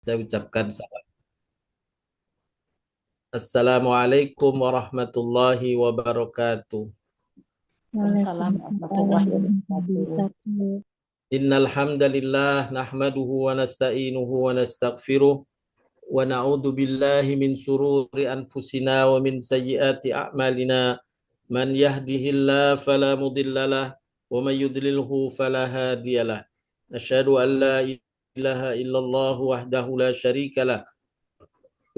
Saya ucapkan salam. Assalamualaikum warahmatullahi wabarakatuh. Waalaikumsalam warahmatullahi Waalaikumsalam warahmatullahi wabarakatuh. wabarakatuh. Innal hamdalillah nahmaduhu wa nasta'inuhu wa nastaghfiruh wa na'udzu billahi min sururi anfusina wa min sayyiati a'malina. Man yahdihillahu fala mudhillalah wa man yudlilhu fala hadiyalah. Asyhadu an la ilaha illallah wahdahu la syarikalah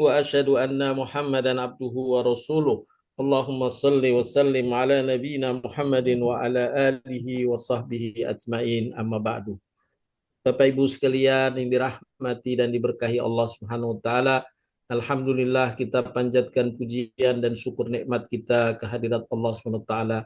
wa asyhadu anna Muhammadan abduhu wa rasuluh. Allahumma salli wa sallim ala nabiyyina Muhammadin wa ala alihi wa sahbihi ajmain, amma ba'du. Bapak Ibu sekalian yang dirahmati dan diberkahi Allah Subhanahu wa taala, alhamdulillah kita panjatkan pujian dan syukur nikmat kita kehadirat Allah Subhanahu wa taala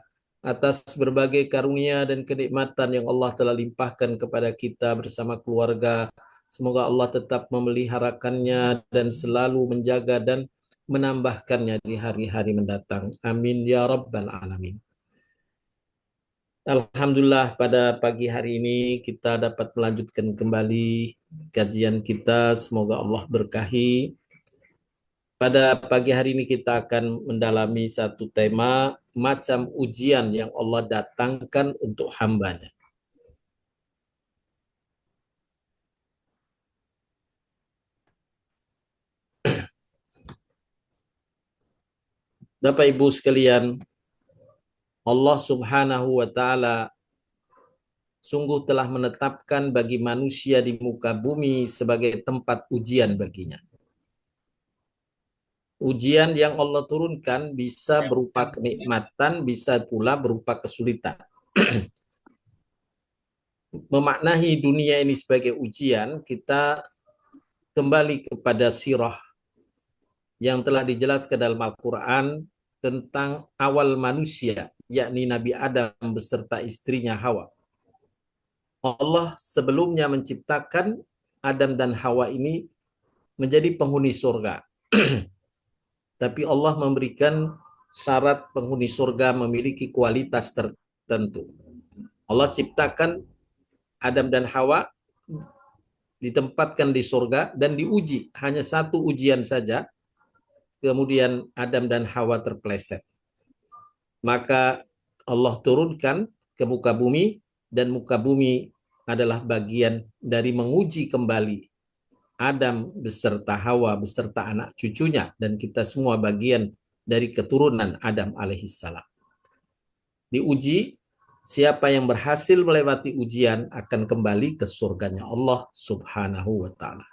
atas berbagai karunia dan kenikmatan yang Allah telah limpahkan kepada kita bersama keluarga. Semoga Allah tetap memeliharakannya dan selalu menjaga dan menambahkannya di hari-hari mendatang. Amin ya rabbal alamin. Alhamdulillah pada pagi hari ini kita dapat melanjutkan kembali kajian kita. Semoga Allah berkahi. Pada pagi hari ini kita akan mendalami satu tema, macam ujian yang Allah datangkan untuk hambanya. Bapak Ibu sekalian, Allah Subhanahu wa taala sungguh telah menetapkan bagi manusia di muka bumi sebagai tempat ujian baginya. Ujian yang Allah turunkan bisa berupa kenikmatan, bisa pula berupa kesulitan. Memaknai dunia ini sebagai ujian, kita kembali kepada sirah yang telah dijelaskan dalam Al-Quran tentang awal manusia, yakni Nabi Adam beserta istrinya Hawa. Allah sebelumnya menciptakan Adam dan Hawa ini menjadi penghuni surga. Tapi Allah memberikan syarat penghuni surga memiliki kualitas tertentu. Allah ciptakan Adam dan Hawa, ditempatkan di surga dan diuji. Hanya satu ujian saja, kemudian Adam dan Hawa terpeleset. Maka Allah turunkan ke muka bumi, dan muka bumi adalah bagian dari menguji kembali Adam beserta Hawa beserta anak cucunya, dan kita semua bagian dari keturunan Adam alaihissalam. Diuji, siapa yang berhasil melewati ujian akan kembali ke surganya Allah Subhanahu wa taala.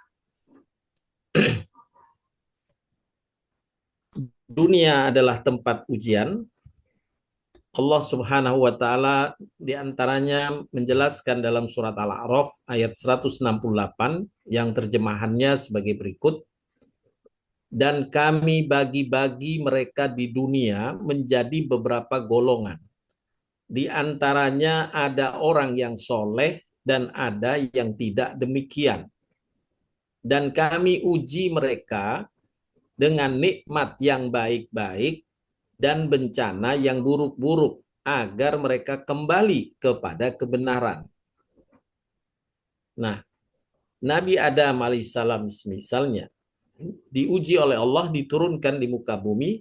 Dunia adalah tempat ujian. Allah Subhanahu wa taala diantaranya menjelaskan dalam surat Al-A'raf ayat 168 yang terjemahannya sebagai berikut. Dan kami bagi-bagi mereka di dunia menjadi beberapa golongan. Di antaranya ada orang yang soleh dan ada yang tidak demikian. Dan kami uji mereka dengan nikmat yang baik-baik dan bencana yang buruk-buruk agar mereka kembali kepada kebenaran. Nah, Nabi Adam alaihissalam misalnya diuji oleh Allah, diturunkan di muka bumi,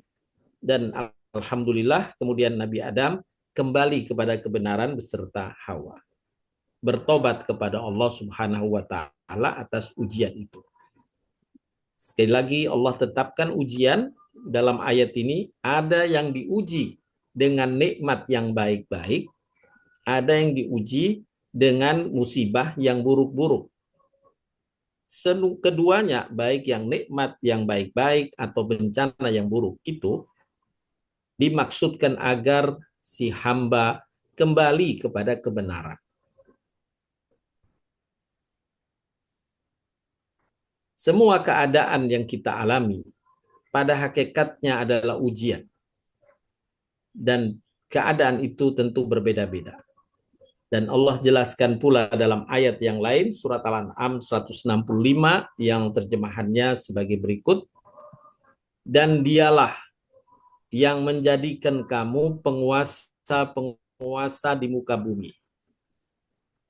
dan alhamdulillah kemudian Nabi Adam kembali kepada kebenaran beserta Hawa. Bertobat kepada Allah Subhanahu wa taala atas ujian itu. Sekali lagi Allah tetapkan ujian dalam ayat ini, ada yang diuji dengan nikmat yang baik-baik, ada yang diuji dengan musibah yang buruk-buruk. Keduanya, baik yang nikmat yang baik-baik atau bencana yang buruk, itu dimaksudkan agar si hamba kembali kepada kebenaran. Semua keadaan yang kita alami pada hakikatnya adalah ujian. Dan keadaan itu tentu berbeda-beda. Dan Allah jelaskan pula dalam ayat yang lain, surat Al-An'am 165 yang terjemahannya sebagai berikut. Dan dialah yang menjadikan kamu penguasa di muka bumi.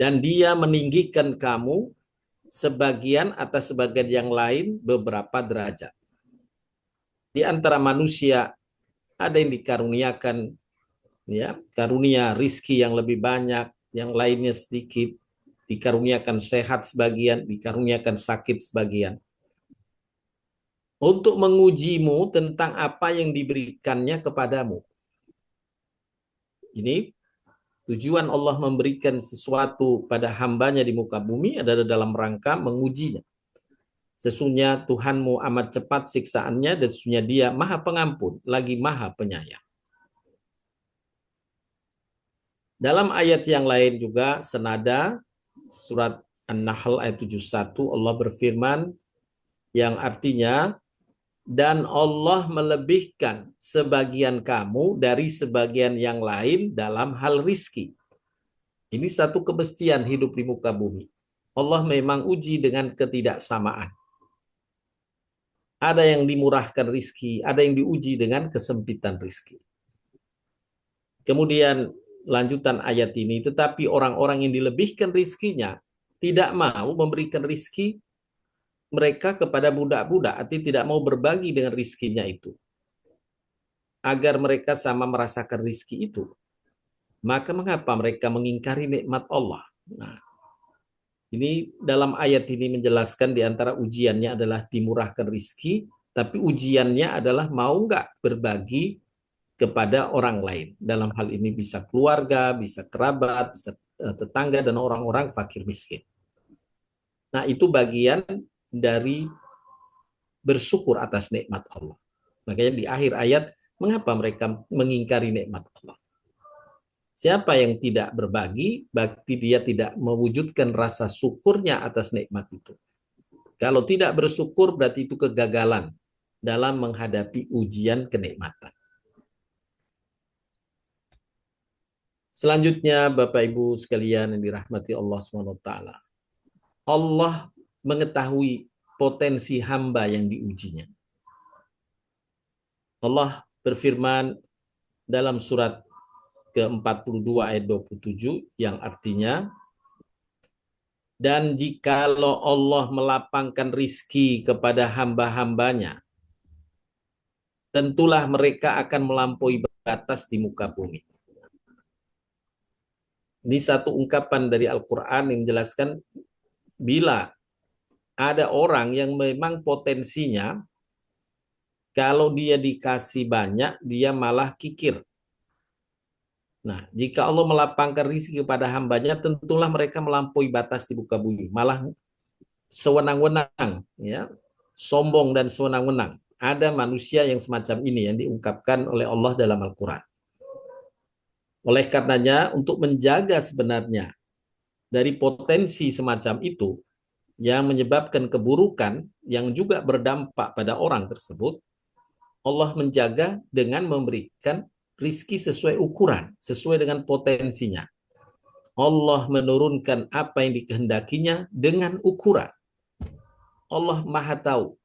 Dan dia meninggikan kamu sebagian atas sebagian yang lain beberapa derajat. Di antara manusia ada yang dikaruniakan ya karunia rizki yang lebih banyak, yang lainnya sedikit, dikaruniakan sehat sebagian, dikaruniakan sakit sebagian. Untuk mengujimu tentang apa yang diberikannya kepadamu. Ini tujuan Allah memberikan sesuatu pada hambanya di muka bumi adalah dalam rangka mengujinya. Sesungguhnya Tuhanmu amat cepat siksaannya dan sesungguhnya Dia Maha Pengampun, lagi Maha Penyayang. Dalam ayat yang lain juga senada surat An-Nahl ayat 71 Allah berfirman yang artinya dan Allah melebihkan sebagian kamu dari sebagian yang lain dalam hal rizki. Ini satu kemestian hidup di muka bumi. Allah memang uji dengan ketidaksamaan. Ada yang dimurahkan rizki, ada yang diuji dengan kesempitan rizki. Kemudian lanjutan ayat ini, tetapi orang-orang yang dilebihkan rizkinya tidak mau memberikan rizki mereka kepada budak-budak, artinya tidak mau berbagi dengan rizkinya itu. Agar mereka sama merasakan rizki itu. Maka mengapa mereka mengingkari nikmat Allah? Nah, ini dalam ayat ini menjelaskan di antara ujiannya adalah dimurahkan rizki, tapi ujiannya adalah mau nggak berbagi kepada orang lain. Dalam hal ini bisa keluarga, bisa kerabat, bisa tetangga, dan orang-orang fakir miskin. Nah, itu bagian dari bersyukur atas nikmat Allah. Makanya di akhir ayat, mengapa mereka mengingkari nikmat Allah? Siapa yang tidak berbagi, berarti dia tidak mewujudkan rasa syukurnya atas nikmat itu. Kalau tidak bersyukur, berarti itu kegagalan dalam menghadapi ujian kenikmatan. Selanjutnya, Bapak Ibu sekalian yang dirahmati Allah SWT. Allah mengetahui potensi hamba yang diujinya. Allah berfirman dalam surat ke-42 ayat 27 yang artinya, dan jikalau Allah melapangkan rizki kepada hamba-hambanya, tentulah mereka akan melampaui batas di muka bumi. Ini satu ungkapan dari Al-Quran yang menjelaskan bila ada orang yang memang potensinya kalau dia dikasih banyak, dia malah kikir. Nah, jika Allah melapangkan rizki kepada hambanya, tentulah mereka melampaui batas di muka bumi. Malah sewenang-wenang, ya, sombong dan sewenang-wenang. Ada manusia yang semacam ini yang diungkapkan oleh Allah dalam Al-Quran. Oleh karenanya, untuk menjaga sebenarnya dari potensi semacam itu, yang menyebabkan keburukan yang juga berdampak pada orang tersebut, Allah menjaga dengan memberikan rizki sesuai ukuran, sesuai dengan potensinya. Allah menurunkan apa yang dikehendakinya dengan ukuran. Allah Maha tahu.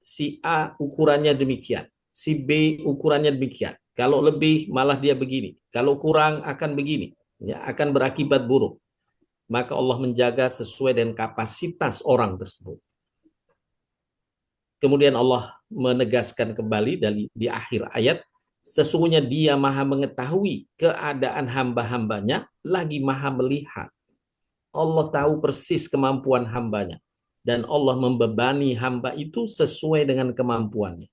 Si A ukurannya demikian, si B ukurannya demikian. Kalau lebih malah dia begini, kalau kurang akan begini, ya akan berakibat buruk. Maka Allah menjaga sesuai dengan kapasitas orang tersebut. Kemudian Allah menegaskan kembali di akhir ayat, sesungguhnya Dia Maha mengetahui keadaan hamba-hambanya, lagi Maha melihat. Allah tahu persis kemampuan hambanya. Dan Allah membebani hamba itu sesuai dengan kemampuannya.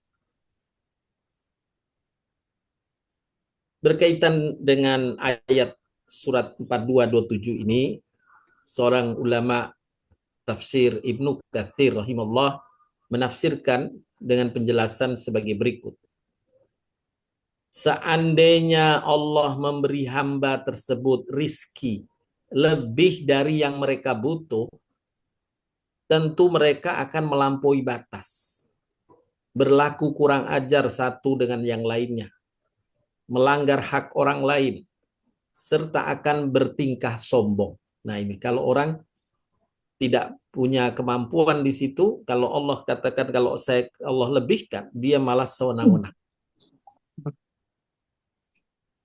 Berkaitan dengan ayat surat 4227 ini, seorang ulama tafsir Ibnu Katsir rahimahullah menafsirkan dengan penjelasan sebagai berikut. Seandainya Allah memberi hamba tersebut rizki lebih dari yang mereka butuh, tentu mereka akan melampaui batas. Berlaku kurang ajar satu dengan yang lainnya. Melanggar hak orang lain. Serta akan bertingkah sombong. Nah ini kalau orang tidak punya kemampuan di situ, kalau Allah katakan kalau Allah lebihkan, dia malah sewenang-wenang.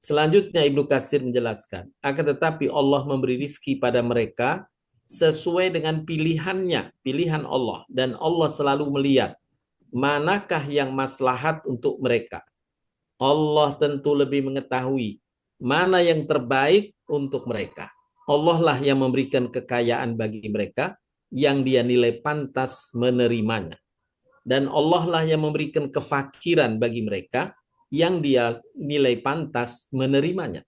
Selanjutnya Ibnu Katsir menjelaskan, akan tetapi Allah memberi rizki pada mereka sesuai dengan pilihannya, pilihan Allah. Dan Allah selalu melihat manakah yang maslahat untuk mereka. Allah tentu lebih mengetahui mana yang terbaik untuk mereka. Allah lah yang memberikan kekayaan bagi mereka yang dia nilai pantas menerimanya. Dan Allah lah yang memberikan kefakiran bagi mereka yang dia nilai pantas menerimanya.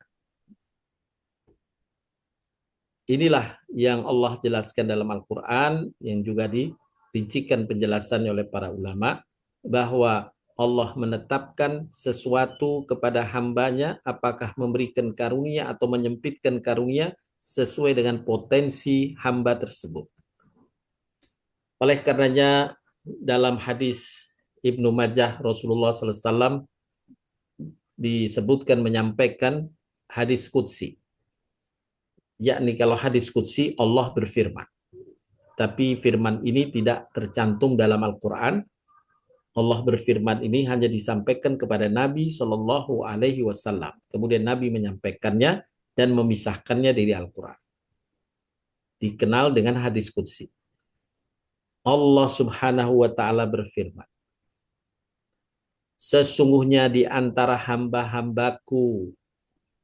Inilah yang Allah jelaskan dalam Al-Quran, yang juga dirincikan penjelasannya oleh para ulama, bahwa Allah menetapkan sesuatu kepada hambanya, apakah memberikan karunia atau menyempitkan karunia sesuai dengan potensi hamba tersebut. Oleh karenanya dalam hadis Ibnu Majah Rasulullah SAW disebutkan menyampaikan hadis qudsi. Yakni kalau hadis qudsi Allah berfirman. Tapi firman ini tidak tercantum dalam Al-Quran. Allah berfirman ini hanya disampaikan kepada Nabi Shallallahu Alaihi Wasallam. Kemudian Nabi menyampaikannya dan memisahkannya dari Al-Quran. Dikenal dengan hadis qudsi. Allah Subhanahu Wa Taala berfirman, sesungguhnya di antara hamba-hambaku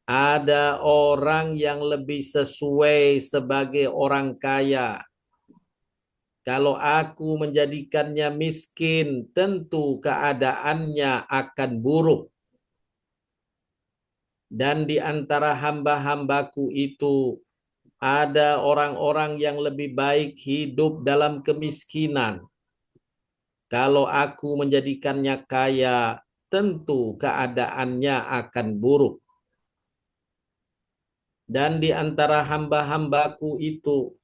ada orang yang lebih sesuai sebagai orang kaya. Kalau aku menjadikannya miskin, tentu keadaannya akan buruk. Dan di antara hamba-hambaku itu ada orang-orang yang lebih baik hidup dalam kemiskinan. Kalau aku menjadikannya kaya, tentu keadaannya akan buruk. Dan di antara hamba-hambaku itu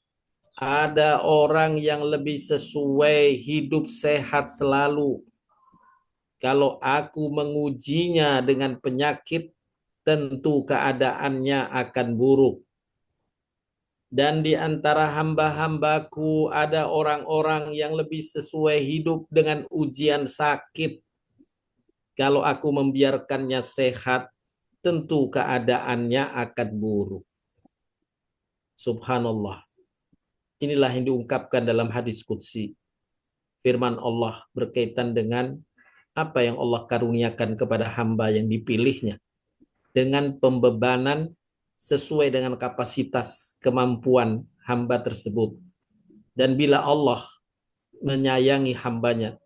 ada orang yang lebih sesuai hidup sehat selalu. Kalau aku mengujinya dengan penyakit, tentu keadaannya akan buruk. Dan di antara hamba-hambaku ada orang-orang yang lebih sesuai hidup dengan ujian sakit. Kalau aku membiarkannya sehat, tentu keadaannya akan buruk. Subhanallah. Inilah yang diungkapkan dalam hadis qudsi. Firman Allah berkaitan dengan apa yang Allah karuniakan kepada hamba yang dipilihnya. Dengan pembebanan sesuai dengan kapasitas kemampuan hamba tersebut. Dan bila Allah menyayangi hambanya,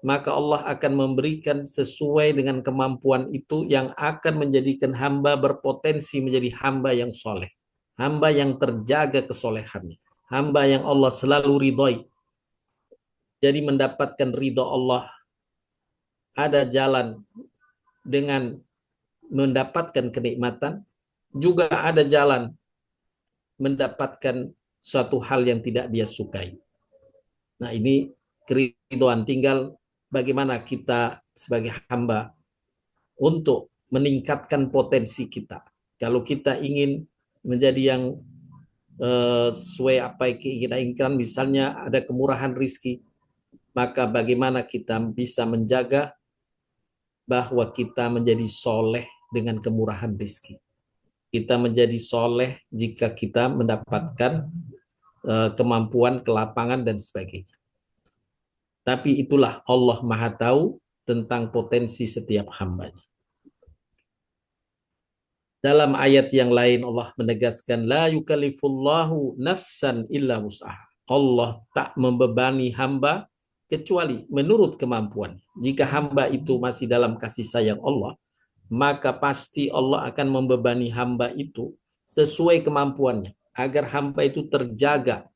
maka Allah akan memberikan sesuai dengan kemampuan itu yang akan menjadikan hamba berpotensi menjadi hamba yang soleh. Hamba yang terjaga kesolehannya. Hamba yang Allah selalu ridhoi. Jadi mendapatkan ridho Allah ada jalan dengan mendapatkan kenikmatan, juga ada jalan mendapatkan suatu hal yang tidak dia sukai. Nah ini keridhaan, tinggal bagaimana kita sebagai hamba untuk meningkatkan potensi kita. Kalau kita ingin menjadi yang sesuai apa yang kita inginkan, misalnya ada kemurahan rizki, maka bagaimana kita bisa menjaga bahwa kita menjadi soleh dengan kemurahan rizki. Kita menjadi soleh jika kita mendapatkan kemampuan, kelapangan, dan sebagainya. Tapi itulah Allah Maha Tahu tentang potensi setiap hambanya. Dalam ayat yang lain Allah menegaskan, la yukallifullahu nafsan illa wus'aha. Allah tak membebani hamba kecuali menurut kemampuan. Jika hamba itu masih dalam kasih sayang Allah, maka pasti Allah akan membebani hamba itu sesuai kemampuannya, agar hamba itu terjaga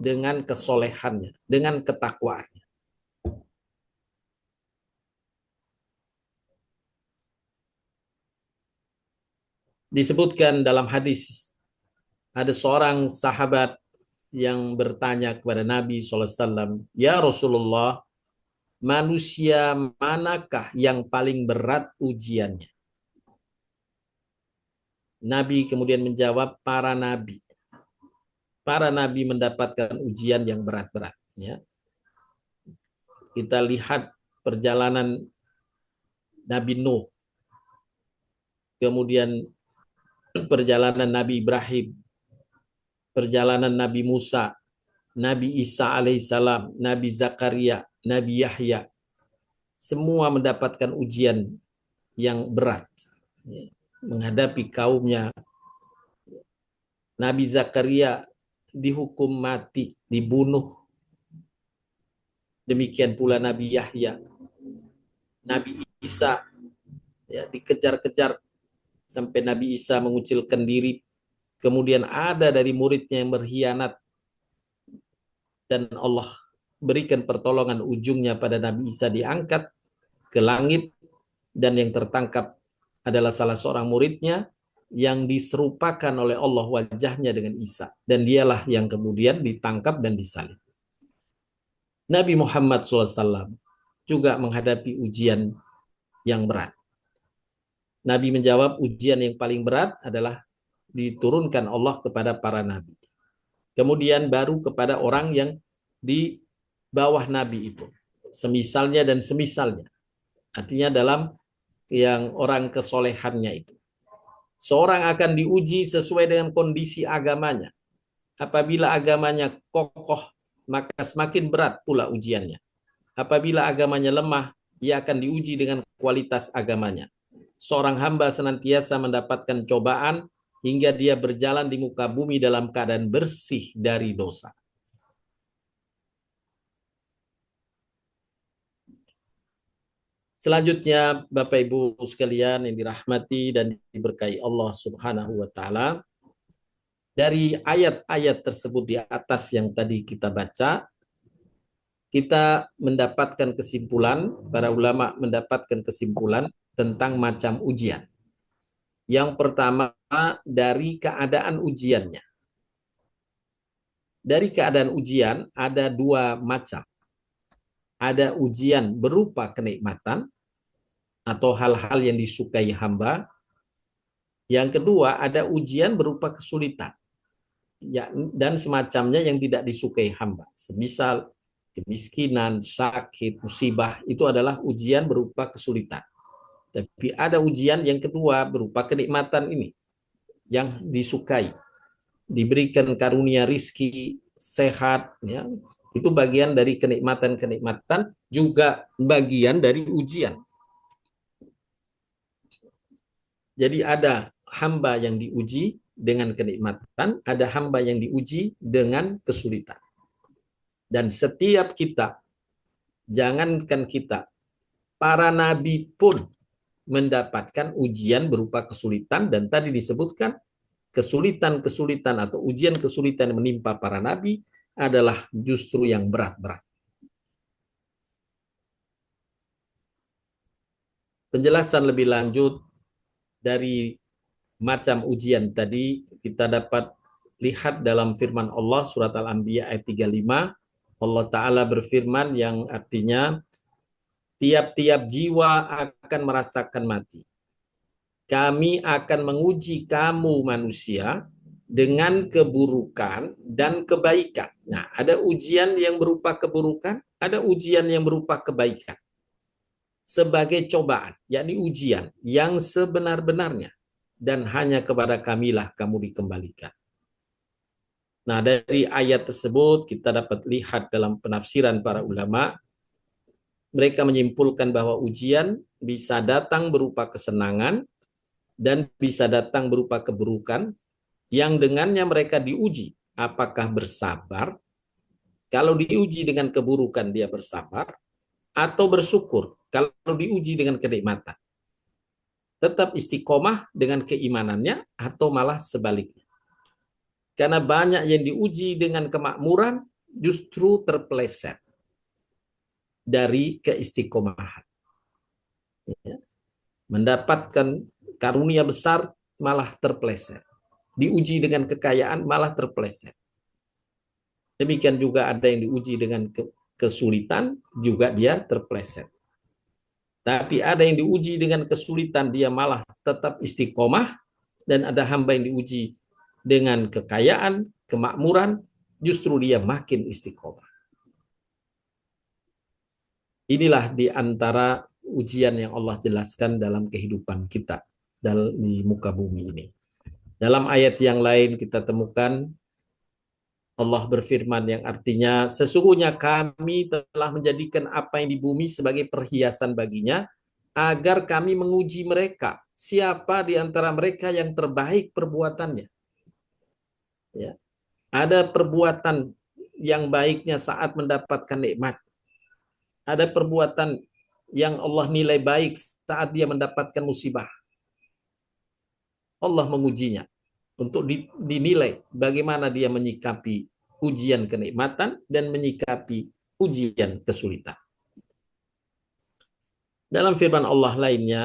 dengan kesolehannya, dengan ketakwaannya. Disebutkan dalam hadis, ada seorang sahabat yang bertanya kepada Nabi SAW, ya Rasulullah, manusia manakah yang paling berat ujiannya? Nabi kemudian menjawab, para nabi. Para nabi mendapatkan ujian yang berat-berat. Ya. Kita lihat perjalanan Nabi Nuh, kemudian perjalanan Nabi Ibrahim, perjalanan Nabi Musa, Nabi Isa alaihissalam, Nabi Zakaria, Nabi Yahya, semua mendapatkan ujian yang berat menghadapi kaumnya. Nabi Zakaria dihukum mati, dibunuh. Demikian pula Nabi Yahya. Nabi Isa ya, dikejar-kejar sampai Nabi Isa mengucilkan diri. Kemudian ada dari muridnya yang berkhianat dan Allah berikan pertolongan, ujungnya pada Nabi Isa diangkat ke langit dan yang tertangkap adalah salah seorang muridnya yang diserupakan oleh Allah wajahnya dengan Isa, dan dialah yang kemudian ditangkap dan disalib. Nabi Muhammad SAW juga menghadapi ujian yang berat. Nabi menjawab, ujian yang paling berat adalah diturunkan Allah kepada para nabi. Kemudian baru kepada orang yang di bawah nabi itu, semisalnya dan semisalnya. Artinya dalam yang orang kesolehannya itu. Seorang akan diuji sesuai dengan kondisi agamanya. Apabila agamanya kokoh, maka semakin berat pula ujiannya. Apabila agamanya lemah, ia akan diuji dengan kualitas agamanya. Seorang hamba senantiasa mendapatkan cobaan hingga dia berjalan di muka bumi dalam keadaan bersih dari dosa. Selanjutnya, Bapak Ibu sekalian yang dirahmati dan diberkahi Allah Subhanahu wa taala, dari ayat-ayat tersebut di atas yang tadi kita baca, kita mendapatkan kesimpulan, para ulama mendapatkan kesimpulan tentang macam ujian. Yang pertama, dari keadaan ujiannya. Dari keadaan ujian ada dua macam. Ada ujian berupa kenikmatan atau hal-hal yang disukai hamba. Yang kedua, ada ujian berupa kesulitan ya, dan semacamnya yang tidak disukai hamba. Semisal kemiskinan, sakit, musibah, itu adalah ujian berupa kesulitan. Tapi ada ujian yang kedua berupa kenikmatan ini yang disukai. Diberikan karunia rizki, sehat, ya, itu bagian dari kenikmatan-kenikmatan, juga bagian dari ujian. Jadi ada hamba yang diuji dengan kenikmatan, ada hamba yang diuji dengan kesulitan. Dan setiap kita, jangankan kita, para nabi pun mendapatkan ujian berupa kesulitan, dan tadi disebutkan kesulitan-kesulitan atau ujian kesulitan yang menimpa para nabi adalah justru yang berat-berat. Penjelasan lebih lanjut dari macam ujian tadi kita dapat lihat dalam firman Allah surat Al-Anbiya ayat 35. Allah Ta'ala berfirman yang artinya tiap-tiap jiwa akan merasakan mati. Kami akan menguji kamu manusia dengan keburukan dan kebaikan. Nah, ada ujian yang berupa keburukan, ada ujian yang berupa kebaikan. Sebagai cobaan, yakni ujian yang sebenar-benarnya. Dan hanya kepada kamilah kamu dikembalikan. Nah, dari ayat tersebut kita dapat lihat dalam penafsiran para ulama, mereka menyimpulkan bahwa ujian bisa datang berupa kesenangan dan bisa datang berupa keburukan, yang dengannya mereka diuji apakah bersabar. Kalau diuji dengan keburukan dia bersabar, atau bersyukur kalau diuji dengan kenikmatan. Tetap istiqomah dengan keimanannya atau malah sebaliknya. Karena banyak yang diuji dengan kemakmuran justru terpeleset dari keistiqomahan. Mendapatkan karunia besar malah terpeleset. Diuji dengan kekayaan malah terpeleset. Demikian juga ada yang diuji dengan kesulitan, juga dia terpeleset. Tapi ada yang diuji dengan kesulitan, dia malah tetap istiqomah. Dan ada hamba yang diuji dengan kekayaan, kemakmuran, justru dia makin istiqomah. Inilah di antara ujian yang Allah jelaskan dalam kehidupan kita di muka bumi ini. Dalam ayat yang lain kita temukan Allah berfirman yang artinya, sesungguhnya kami telah menjadikan apa yang di bumi sebagai perhiasan baginya, agar kami menguji mereka, siapa di antara mereka yang terbaik perbuatannya. Ya. Ada perbuatan yang baiknya saat mendapatkan nikmat. Ada perbuatan yang Allah nilai baik saat dia mendapatkan musibah. Allah mengujinya untuk dinilai bagaimana dia menyikapi ujian kenikmatan dan menyikapi ujian kesulitan. Dalam firman Allah lainnya,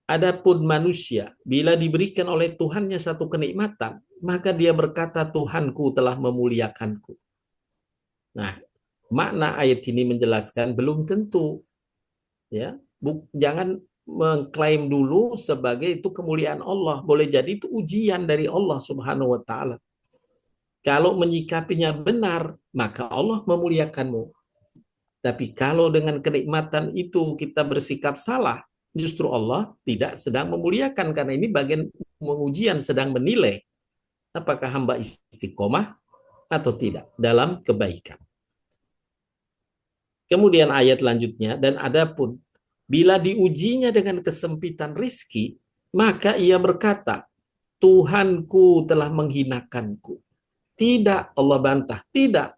adapun manusia bila diberikan oleh Tuhannya satu kenikmatan, maka dia berkata, Tuhanku telah memuliakanku. Nah, makna ayat ini menjelaskan belum tentu, ya. Jangan mengklaim dulu sebagai itu kemuliaan Allah. Boleh jadi itu ujian dari Allah Subhanahu wa taala. Kalau menyikapinya benar, maka Allah memuliakanmu. Tapi kalau dengan kenikmatan itu kita bersikap salah, justru Allah tidak sedang memuliakan, karena ini bagian pengujian, sedang menilai apakah hamba istiqomah atau tidak dalam kebaikan. Kemudian ayat lanjutnya, dan adapun bila diujinya dengan kesempitan rizki, maka ia berkata, Tuhanku telah menghinakanku. Tidak, Allah bantah. Tidak,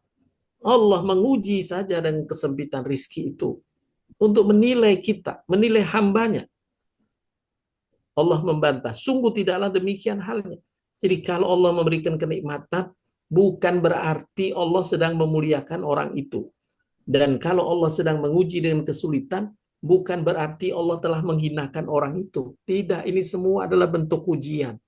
Allah menguji saja dengan kesempitan rizki itu untuk menilai kita, menilai hambanya. Allah membantah, sungguh tidaklah demikian halnya. Jadi kalau Allah memberikan kenikmatan, bukan berarti Allah sedang memuliakan orang itu. Dan kalau Allah sedang menguji dengan kesulitan, bukan berarti Allah telah menghinakan orang itu. Tidak, ini semua adalah bentuk ujian.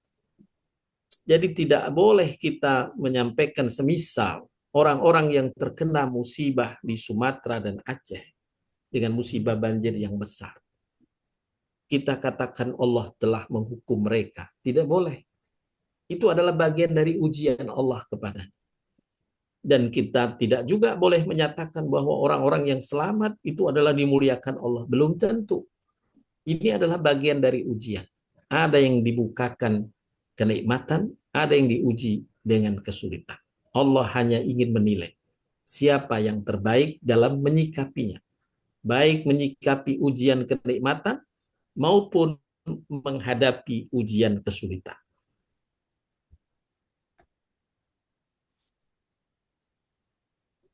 Jadi tidak boleh kita menyampaikan semisal orang-orang yang terkena musibah di Sumatera dan Aceh dengan musibah banjir yang besar. Kita katakan Allah telah menghukum mereka. Tidak boleh. Itu adalah bagian dari ujian Allah kepadanya. Dan kita tidak juga boleh menyatakan bahwa orang-orang yang selamat itu adalah dimuliakan Allah. Belum tentu. Ini adalah bagian dari ujian. Ada yang dibukakan kenikmatan, ada yang diuji dengan kesulitan. Allah hanya ingin menilai siapa yang terbaik dalam menyikapinya. Baik menyikapi ujian kenikmatan maupun menghadapi ujian kesulitan.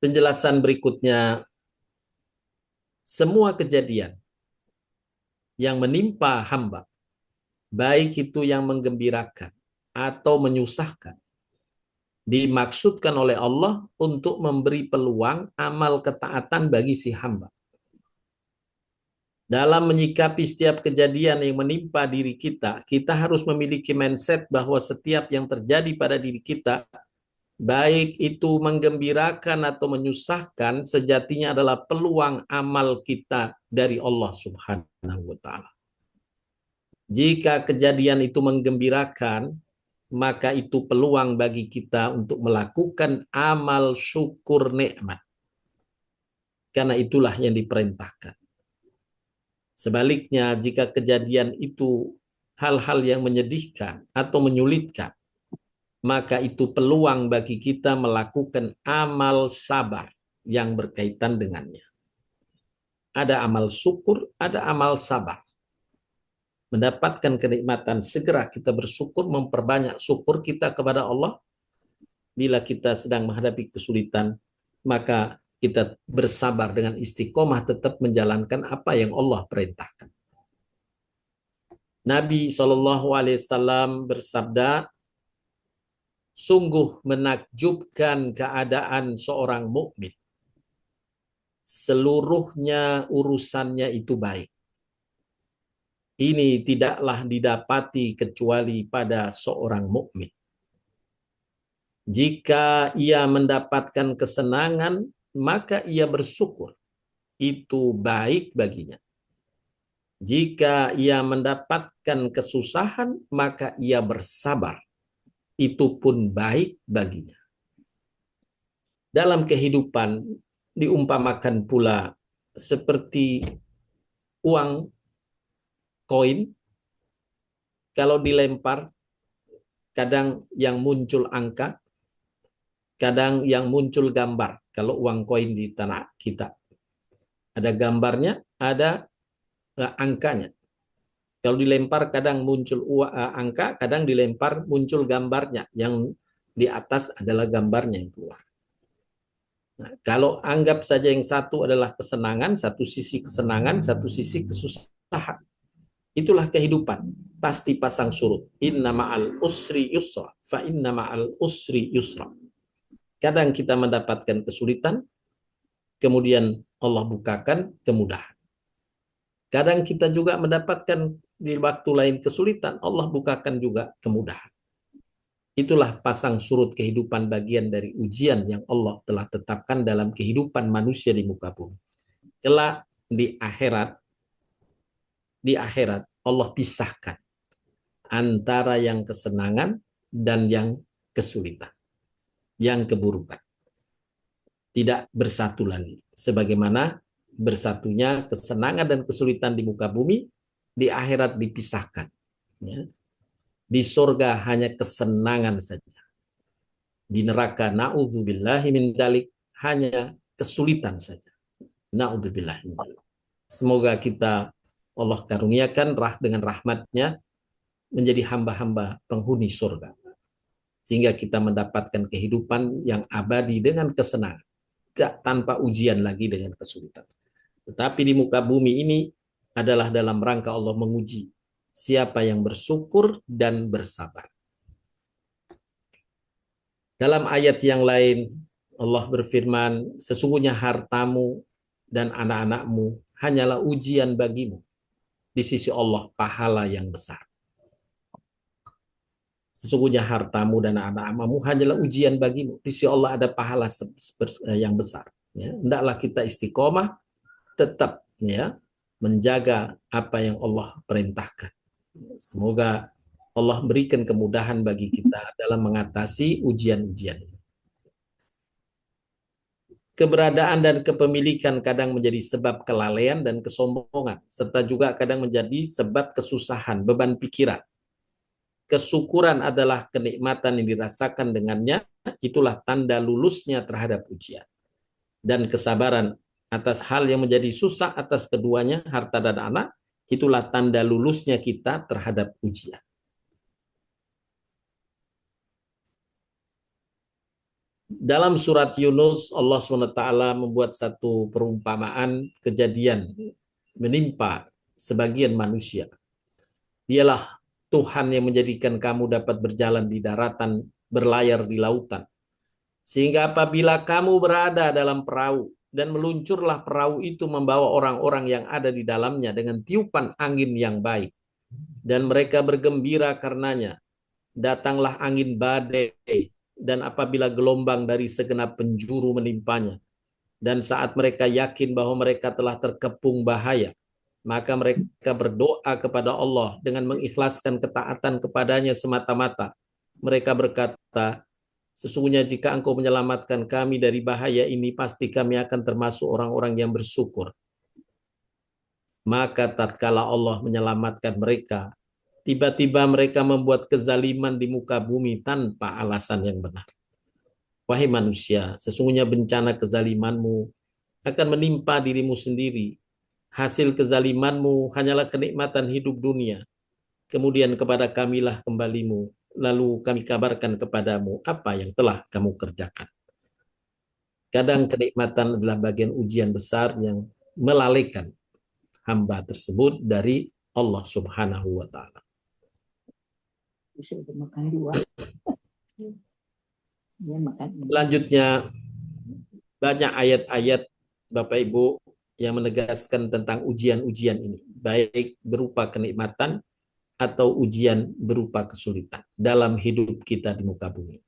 Penjelasan berikutnya, semua kejadian yang menimpa hamba, baik itu yang menggembirakan atau menyusahkan, dimaksudkan oleh Allah untuk memberi peluang amal ketaatan bagi si hamba. Dalam menyikapi setiap kejadian yang menimpa diri kita, kita harus memiliki mindset bahwa setiap yang terjadi pada diri kita, baik itu menggembirakan atau menyusahkan, sejatinya adalah peluang amal kita dari Allah Subhanahu wa taala. Jika kejadian itu menggembirakan, maka itu peluang bagi kita untuk melakukan amal syukur nikmat. Karena itulah yang diperintahkan. Sebaliknya, jika kejadian itu hal-hal yang menyedihkan atau menyulitkan, maka itu peluang bagi kita melakukan amal sabar yang berkaitan dengannya. Ada amal syukur, ada amal sabar. Mendapatkan kenikmatan, segera kita bersyukur, memperbanyak syukur kita kepada Allah. Bila kita sedang menghadapi kesulitan, maka kita bersabar dengan istiqomah tetap menjalankan apa yang Allah perintahkan. Nabi SAW bersabda, sungguh menakjubkan keadaan seorang mukmin. Seluruhnya urusannya itu baik. Ini tidaklah didapati kecuali pada seorang mukmin. Jika ia mendapatkan kesenangan, maka ia bersyukur. Itu baik baginya. Jika ia mendapatkan kesusahan, maka ia bersabar. Itu pun baik baginya. Dalam kehidupan diumpamakan pula seperti uang koin, kalau dilempar kadang yang muncul angka, kadang yang muncul gambar. Kalau uang koin di tanah kita, ada gambarnya, ada angkanya. Kalau dilempar kadang muncul angka, kadang dilempar muncul gambarnya. Yang di atas adalah gambarnya yang keluar. Nah, kalau anggap saja yang satu adalah kesenangan, satu sisi kesenangan, satu sisi kesusahan. Itulah kehidupan. Pasti pasang surut. Inna ma'al usri yusra. Fa inna ma'al usri yusra. Kadang kita mendapatkan kesulitan, kemudian Allah bukakan kemudahan. Kadang kita juga mendapatkan di waktu lain kesulitan, Allah bukakan juga kemudahan. Itulah pasang surut kehidupan, bagian dari ujian yang Allah telah tetapkan dalam kehidupan manusia di muka bumi. Kelak di akhirat Allah pisahkan antara yang kesenangan dan yang kesulitan, yang keburukan. Tidak bersatu lagi. Sebagaimana bersatunya kesenangan dan kesulitan di muka bumi, di akhirat dipisahkan. Ya. Di surga hanya kesenangan saja. Di neraka, na'udzubillahi min dzalik, hanya kesulitan saja. Na'udzubillahi min dzalik. Semoga kita Allah karuniakan dengan rahmatnya menjadi hamba-hamba penghuni surga. Sehingga kita mendapatkan kehidupan yang abadi dengan kesenangan. Tanpa ujian lagi dengan kesulitan. Tetapi di muka bumi ini adalah dalam rangka Allah menguji siapa yang bersyukur dan bersabar. Dalam ayat yang lain Allah berfirman, sesungguhnya hartamu dan anak-anakmu hanyalah ujian bagimu. Di sisi Allah pahala yang besar. Sesungguhnya hartamu dan anak-anakmu hanyalah ujian bagimu. Di sisi Allah ada pahala yang besar. Ya, hendaklah kita istiqomah, tetap ya menjaga apa yang Allah perintahkan. Semoga Allah berikan kemudahan bagi kita dalam mengatasi ujian-ujian. Keberadaan dan kepemilikan kadang menjadi sebab kelalaian dan kesombongan, serta juga kadang menjadi sebab kesusahan, beban pikiran. Kesyukuran adalah kenikmatan yang dirasakan dengannya, itulah tanda lulusnya terhadap ujian. Dan kesabaran atas hal yang menjadi susah atas keduanya, harta dan anak, itulah tanda lulusnya kita terhadap ujian. Dalam surat Yunus, Allah SWT membuat satu perumpamaan kejadian menimpa sebagian manusia. Dialah Tuhan yang menjadikan kamu dapat berjalan di daratan, berlayar di lautan. Sehingga apabila kamu berada dalam perahu, dan meluncurlah perahu itu membawa orang-orang yang ada di dalamnya dengan tiupan angin yang baik. Dan mereka bergembira karenanya. Datanglah angin badai, dan apabila gelombang dari segenap penjuru menimpanya. Dan saat mereka yakin bahwa mereka telah terkepung bahaya, maka mereka berdoa kepada Allah dengan mengikhlaskan ketaatan kepadanya semata-mata. Mereka berkata, sesungguhnya jika engkau menyelamatkan kami dari bahaya ini, pasti kami akan termasuk orang-orang yang bersyukur. Maka tatkala Allah menyelamatkan mereka, tiba-tiba mereka membuat kezaliman di muka bumi tanpa alasan yang benar. Wahai manusia, sesungguhnya bencana kezalimanmu akan menimpa dirimu sendiri. Hasil kezalimanmu hanyalah kenikmatan hidup dunia. Kemudian kepada kamilah kembalimu, lalu kami kabarkan kepadamu apa yang telah kamu kerjakan. Kadang kenikmatan adalah bagian ujian besar yang melalaikan hamba tersebut dari Allah Subhanahu wa Ta'ala. Selanjutnya, banyak ayat-ayat Bapak Ibu yang menegaskan tentang ujian-ujian ini, baik berupa kenikmatan atau ujian berupa kesulitan dalam hidup kita di muka bumi.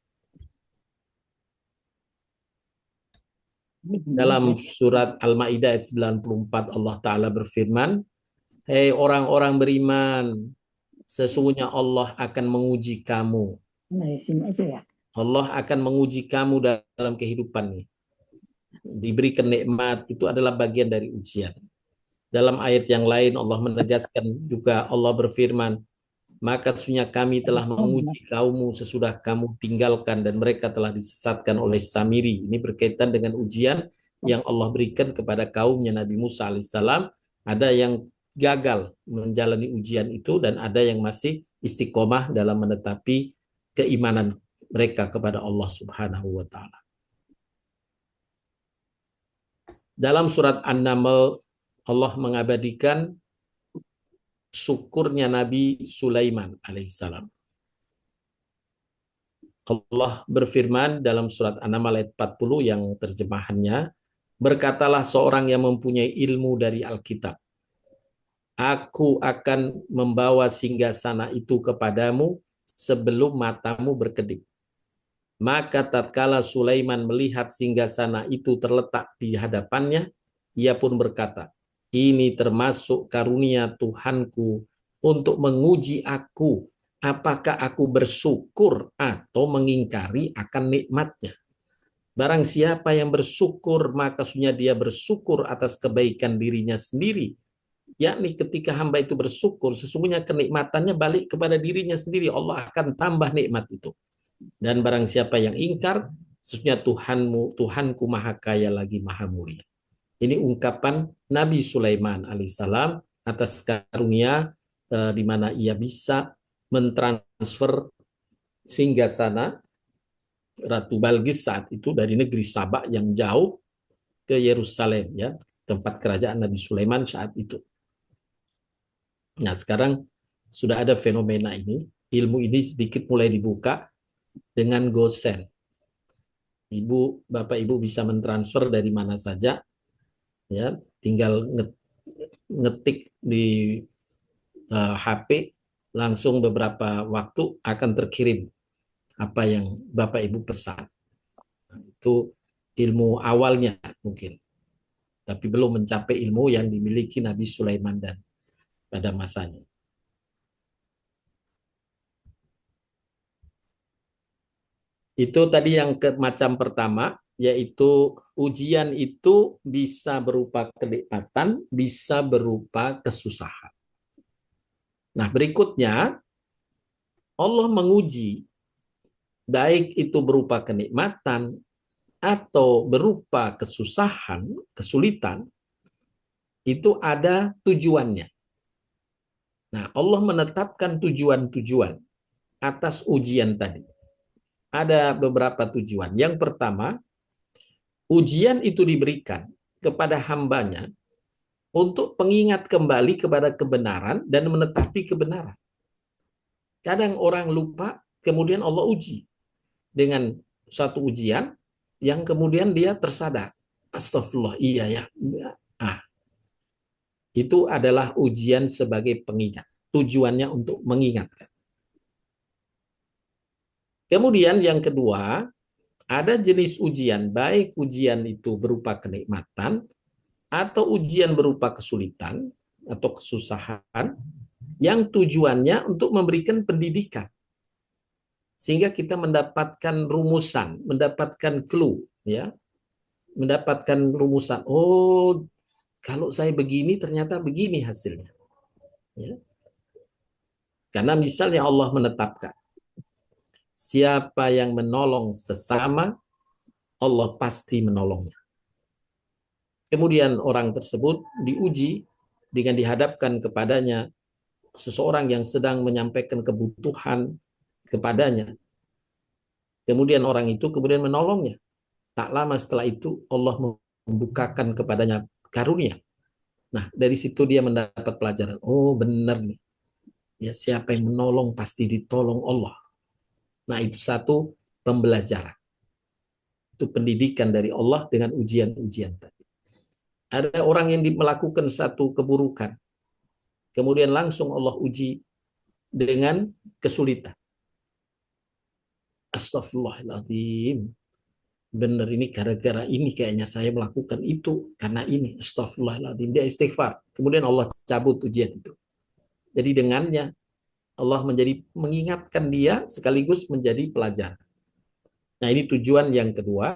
Dalam surat Al-Maidah ayat 94 Allah Ta'ala berfirman, hei orang-orang beriman, sesungguhnya Allah akan menguji kamu. Allah akan menguji kamu dalam kehidupan ini. Diberikan nikmat itu adalah bagian dari ujian. Dalam ayat yang lain Allah menegaskan juga, Allah berfirman, maka sesungguhnya kami telah menguji kaummu sesudah kamu tinggalkan dan mereka telah disesatkan oleh Samiri. Ini berkaitan dengan ujian yang Allah berikan kepada kaumnya Nabi Musa alaihissalam. Ada yang gagal menjalani ujian itu dan ada yang masih istiqomah dalam menetapi keimanan mereka kepada Allah Subhanahu wa taala. Dalam surat An-Naml Allah mengabadikan syukurnya Nabi Sulaiman alaihissalam. Allah berfirman dalam surat An-Naml ayat 40 yang terjemahannya, berkatalah seorang yang mempunyai ilmu dari Alkitab, aku akan membawa singgasana itu kepadamu sebelum matamu berkedip. Maka tatkala Sulaiman melihat singgasana itu terletak di hadapannya, ia pun berkata, ini termasuk karunia Tuhanku untuk menguji aku, apakah aku bersyukur atau mengingkari akan nikmatnya. Barang siapa yang bersyukur, maka sesungguhnya dia bersyukur atas kebaikan dirinya sendiri. Yakni ketika hamba itu bersyukur, sesungguhnya kenikmatannya balik kepada dirinya sendiri. Allah akan tambah nikmat itu. Dan barang siapa yang ingkar, sesungguhnya Tuhanku maha kaya lagi maha mulia. Ini ungkapan Nabi Sulaiman alaihissalam atas karunia di mana ia bisa mentransfer singgasana Ratu Balqis saat itu dari negeri Sabak yang jauh ke Yerusalem, ya, tempat kerajaan Nabi Sulaiman saat itu. Nah, sekarang sudah ada fenomena ini, ilmu ini sedikit mulai dibuka dengan GoSend. Bapak Ibu bisa mentransfer dari mana saja, ya, tinggal ngetik di HP, langsung beberapa waktu akan terkirim apa yang Bapak Ibu pesan. Nah, itu ilmu awalnya mungkin, tapi belum mencapai ilmu yang dimiliki Nabi Sulaiman dan pada masanya. Itu tadi yang macam pertama, yaitu ujian itu bisa berupa kenikmatan, bisa berupa kesusahan. Nah, berikutnya Allah menguji, baik itu berupa kenikmatan atau berupa kesusahan, kesulitan, itu ada tujuannya. Nah, Allah menetapkan tujuan-tujuan atas ujian tadi. Ada beberapa tujuan. Yang pertama, ujian itu diberikan kepada hambanya untuk pengingat kembali kepada kebenaran dan menetapi kebenaran. Kadang orang lupa, kemudian Allah uji dengan suatu ujian yang kemudian dia tersadar. Astagfirullah, iya ya. Itu adalah ujian sebagai pengingat. Tujuannya untuk mengingatkan. Kemudian yang kedua, ada jenis ujian, baik ujian itu berupa kenikmatan atau ujian berupa kesulitan atau kesusahan yang tujuannya untuk memberikan pendidikan. Sehingga kita mendapatkan rumusan, mendapatkan clue, ya. Mendapatkan rumusan. Oh, kalau saya begini ternyata begini hasilnya. Ya. Karena misalnya Allah menetapkan, siapa yang menolong sesama, Allah pasti menolongnya. Kemudian orang tersebut diuji dengan dihadapkan kepadanya seseorang yang sedang menyampaikan kebutuhan kepadanya. Kemudian orang itu kemudian menolongnya. Tak lama setelah itu Allah membukakan kepadanya karunia. Nah, dari situ dia mendapat pelajaran. Oh, benar nih. Ya, siapa yang menolong pasti ditolong Allah. Nah, itu satu pembelajaran. Itu pendidikan dari Allah dengan ujian-ujian tadi. Ada orang yang melakukan satu keburukan, kemudian langsung Allah uji dengan kesulitan. Astagfirullahaladzim. Benar ini gara-gara ini kayaknya saya melakukan itu karena ini. Astagfirullahaladzim. Dia istighfar. Kemudian Allah cabut ujian itu. Jadi dengannya Allah mengingatkan dia sekaligus menjadi pelajaran. Nah, ini tujuan yang kedua.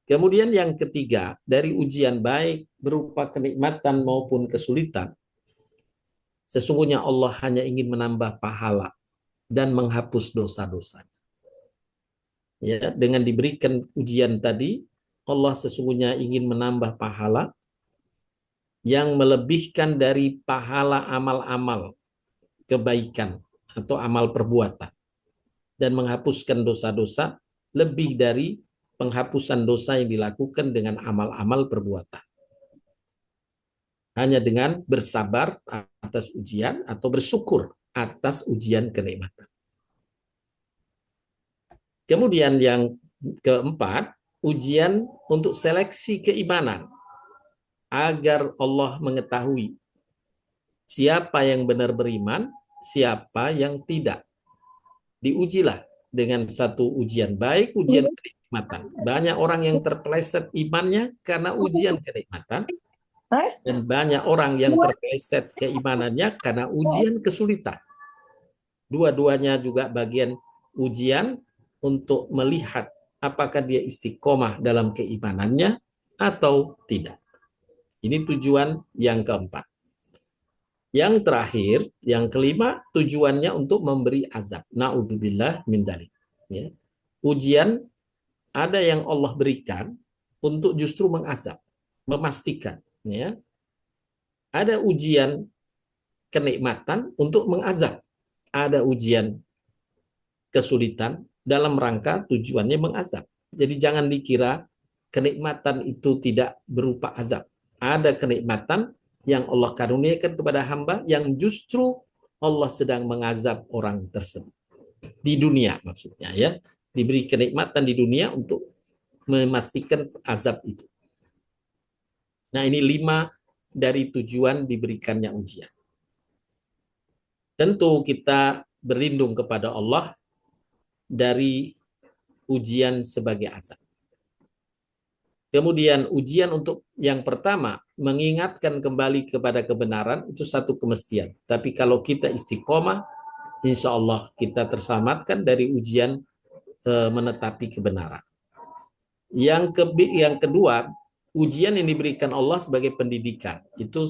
Kemudian yang ketiga, dari ujian baik berupa kenikmatan maupun kesulitan, Sesungguhnya Allah hanya ingin menambah pahala dan menghapus dosa-dosa. Ya, dengan diberikan ujian tadi, Allah sesungguhnya ingin menambah pahala yang melebihkan dari pahala amal-amal kebaikan atau amal perbuatan dan menghapuskan dosa-dosa lebih dari penghapusan dosa yang dilakukan dengan amal-amal perbuatan. Hanya dengan bersabar atas ujian atau bersyukur atas ujian kenikmatan. Kemudian yang keempat, ujian untuk seleksi keimanan agar Allah mengetahui siapa yang benar beriman, siapa yang tidak. Diujilah dengan satu ujian baik, ujian kenikmatan. Banyak orang yang terpeleset imannya karena ujian kenikmatan, dan banyak orang yang terpeleset keimanannya karena ujian kesulitan. Dua-duanya juga bagian ujian untuk melihat apakah dia istiqomah dalam keimanannya atau tidak. Ini tujuan yang keempat. Yang terakhir, yang kelima, tujuannya untuk memberi azab. Na'udzubillah min dzalik. Ya. Ujian ada yang Allah berikan untuk justru mengazab, memastikan. Ya. Ada ujian kenikmatan untuk mengazab. Ada ujian kesulitan dalam rangka tujuannya mengazab. Jadi jangan dikira kenikmatan itu tidak berupa azab. Ada kenikmatan yang Allah karuniakan kepada hamba yang justru Allah sedang mengazab orang tersebut. Di dunia maksudnya ya. Diberi kenikmatan di dunia untuk memastikan azab itu. Nah ini 5 dari tujuan diberikannya ujian. Tentu kita berlindung kepada Allah dari ujian sebagai azab. Kemudian ujian untuk yang pertama, mengingatkan kembali kepada kebenaran, itu satu kemestian. Tapi kalau kita istiqomah, insya Allah kita terselamatkan dari ujian menetapi kebenaran. Yang kedua, ujian yang diberikan Allah sebagai pendidikan, itu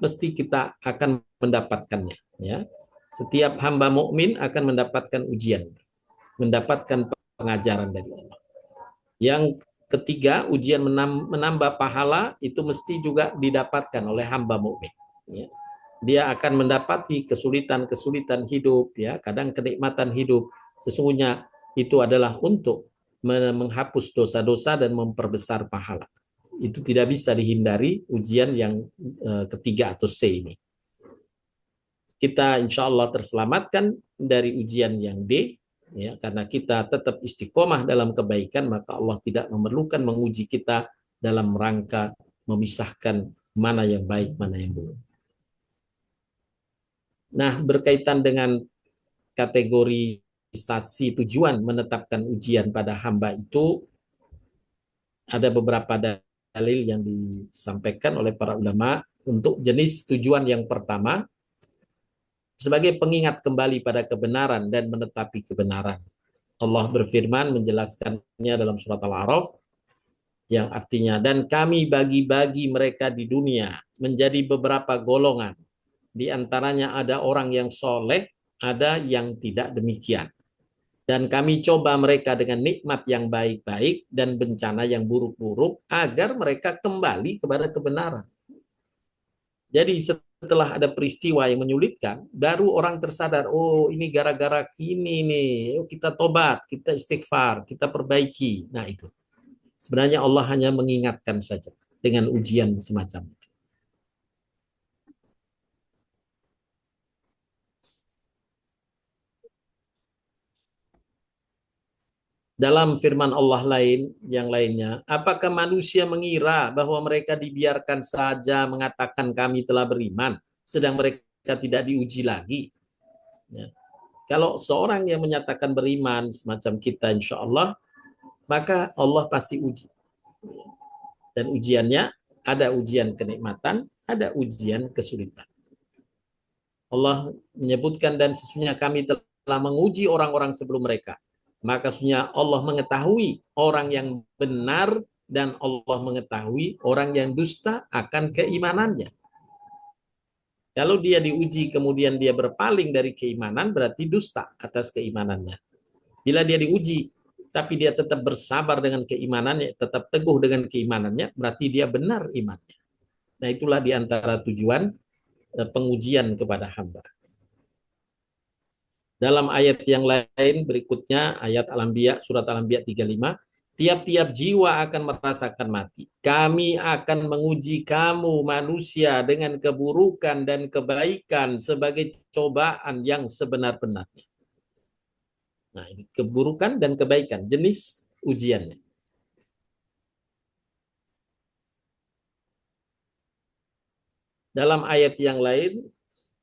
mesti kita akan mendapatkannya. Ya. Setiap hamba mukmin akan mendapatkan ujian, mendapatkan pengajaran dari Allah. Yang ketiga, ujian menambah pahala itu mesti juga didapatkan oleh hamba mukmin. Ya. Dia akan mendapati kesulitan-kesulitan hidup, ya, kadang kenikmatan hidup. Sesungguhnya itu adalah untuk menghapus dosa-dosa dan memperbesar pahala. Itu tidak bisa dihindari ujian yang ketiga atau C ini. Kita insya Allah terselamatkan dari ujian yang D, ya, karena kita tetap istiqomah dalam kebaikan, maka Allah tidak memerlukan menguji kita dalam rangka memisahkan mana yang baik, mana yang buruk. Nah, berkaitan dengan kategorisasi tujuan menetapkan ujian pada hamba itu, ada beberapa dalil yang disampaikan oleh para ulama untuk jenis tujuan yang pertama, sebagai pengingat kembali pada kebenaran dan menetapi kebenaran. Allah berfirman menjelaskannya dalam surat Al-A'raf yang artinya, dan kami bagi-bagi mereka di dunia menjadi beberapa golongan. Di antaranya ada orang yang soleh, ada yang tidak demikian. Dan kami coba mereka dengan nikmat yang baik-baik dan bencana yang buruk-buruk agar mereka kembali kepada kebenaran. Jadi setelah ada peristiwa yang menyulitkan, baru orang tersadar, oh ini gara-gara kini nih, yuk kita tobat, kita istighfar, kita perbaiki. Nah itu. Sebenarnya Allah hanya mengingatkan saja dengan ujian semacam itu. Dalam firman Allah yang lainnya, apakah manusia mengira bahwa mereka dibiarkan saja mengatakan kami telah beriman, sedang mereka tidak diuji lagi? Ya. Kalau seorang yang menyatakan beriman semacam kita insya Allah, maka Allah pasti uji. Dan ujiannya ada ujian kenikmatan, ada ujian kesulitan. Allah menyebutkan, dan sesungguhnya kami telah menguji orang-orang sebelum mereka. Maka sesungguhnya Allah mengetahui orang yang benar dan Allah mengetahui orang yang dusta akan keimanannya. Kalau dia diuji kemudian dia berpaling dari keimanan, berarti dusta atas keimanannya. Bila dia diuji tapi dia tetap bersabar dengan keimanannya, tetap teguh dengan keimanannya, berarti dia benar imannya. Nah, itulah di antara tujuan pengujian kepada hamba. Dalam ayat yang lain berikutnya, ayat Al-Anbiya, surat Al-Anbiya 35, tiap-tiap jiwa akan merasakan mati. Kami akan menguji kamu manusia dengan keburukan dan kebaikan sebagai cobaan yang sebenar-benarnya. Nah, ini keburukan dan kebaikan, jenis ujiannya. Dalam ayat yang lain,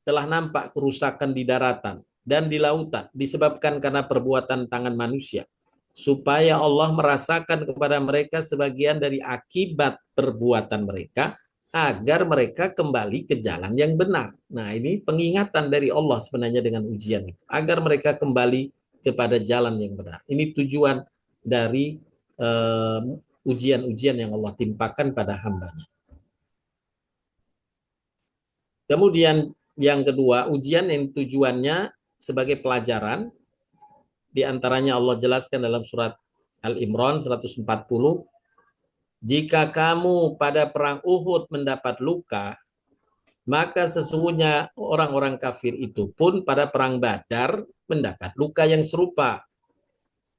telah nampak kerusakan di daratan dan di lautan disebabkan karena perbuatan tangan manusia, supaya Allah merasakan kepada mereka sebagian dari akibat perbuatan mereka, agar mereka kembali ke jalan yang benar. Nah, ini pengingatan dari Allah sebenarnya dengan ujian itu, agar mereka kembali kepada jalan yang benar. Ini tujuan dari ujian-ujian yang Allah timpakan pada hambanya. Kemudian yang kedua, ujian yang tujuannya sebagai pelajaran, di antaranya Allah jelaskan dalam surat Al-Imran 140, jika kamu pada perang Uhud mendapat luka, maka sesungguhnya orang-orang kafir itu pun pada perang Badar mendapat luka yang serupa.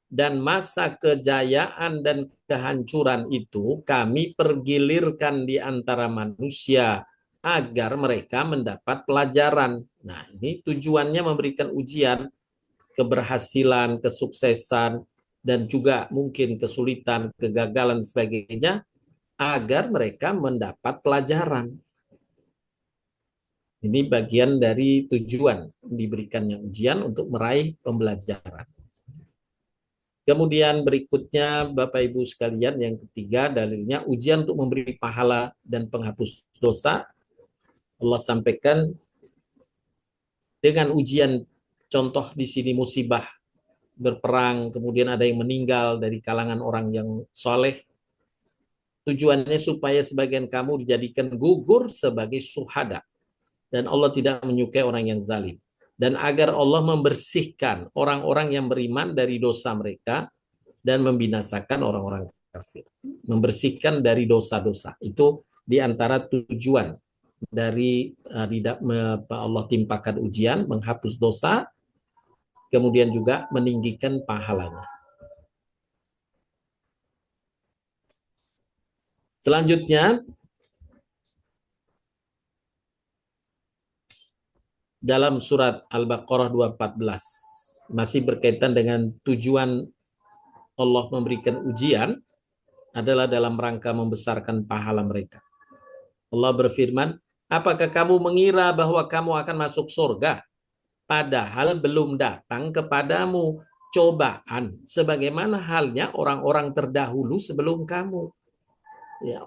Dan masa kejayaan dan kehancuran itu kami pergilirkan di antara manusia agar mereka mendapat pelajaran. Nah, ini tujuannya memberikan ujian, keberhasilan, kesuksesan, dan juga mungkin kesulitan, kegagalan, sebagainya, agar mereka mendapat pelajaran. Ini bagian dari tujuan diberikannya ujian untuk meraih pembelajaran. Kemudian berikutnya Bapak Ibu sekalian, yang ketiga dalilnya ujian untuk memberi pahala dan penghapus dosa. Allah sampaikan dengan ujian, contoh di sini musibah berperang, kemudian ada yang meninggal dari kalangan orang yang soleh. Tujuannya supaya sebagian kamu dijadikan gugur sebagai syuhada. Dan Allah tidak menyukai orang yang zalim. Dan agar Allah membersihkan orang-orang yang beriman dari dosa mereka dan membinasakan orang-orang kafir. Membersihkan dari dosa-dosa. Itu di antara tujuan dari Allah timpakan ujian, menghapus dosa, kemudian juga meninggikan pahalanya. Selanjutnya, dalam surat Al-Baqarah 214, masih berkaitan dengan tujuan Allah memberikan ujian adalah dalam rangka membesarkan pahala mereka. Allah berfirman, apakah kamu mengira bahwa kamu akan masuk surga, padahal belum datang kepadamu cobaan, sebagaimana halnya orang-orang terdahulu sebelum kamu. Ya,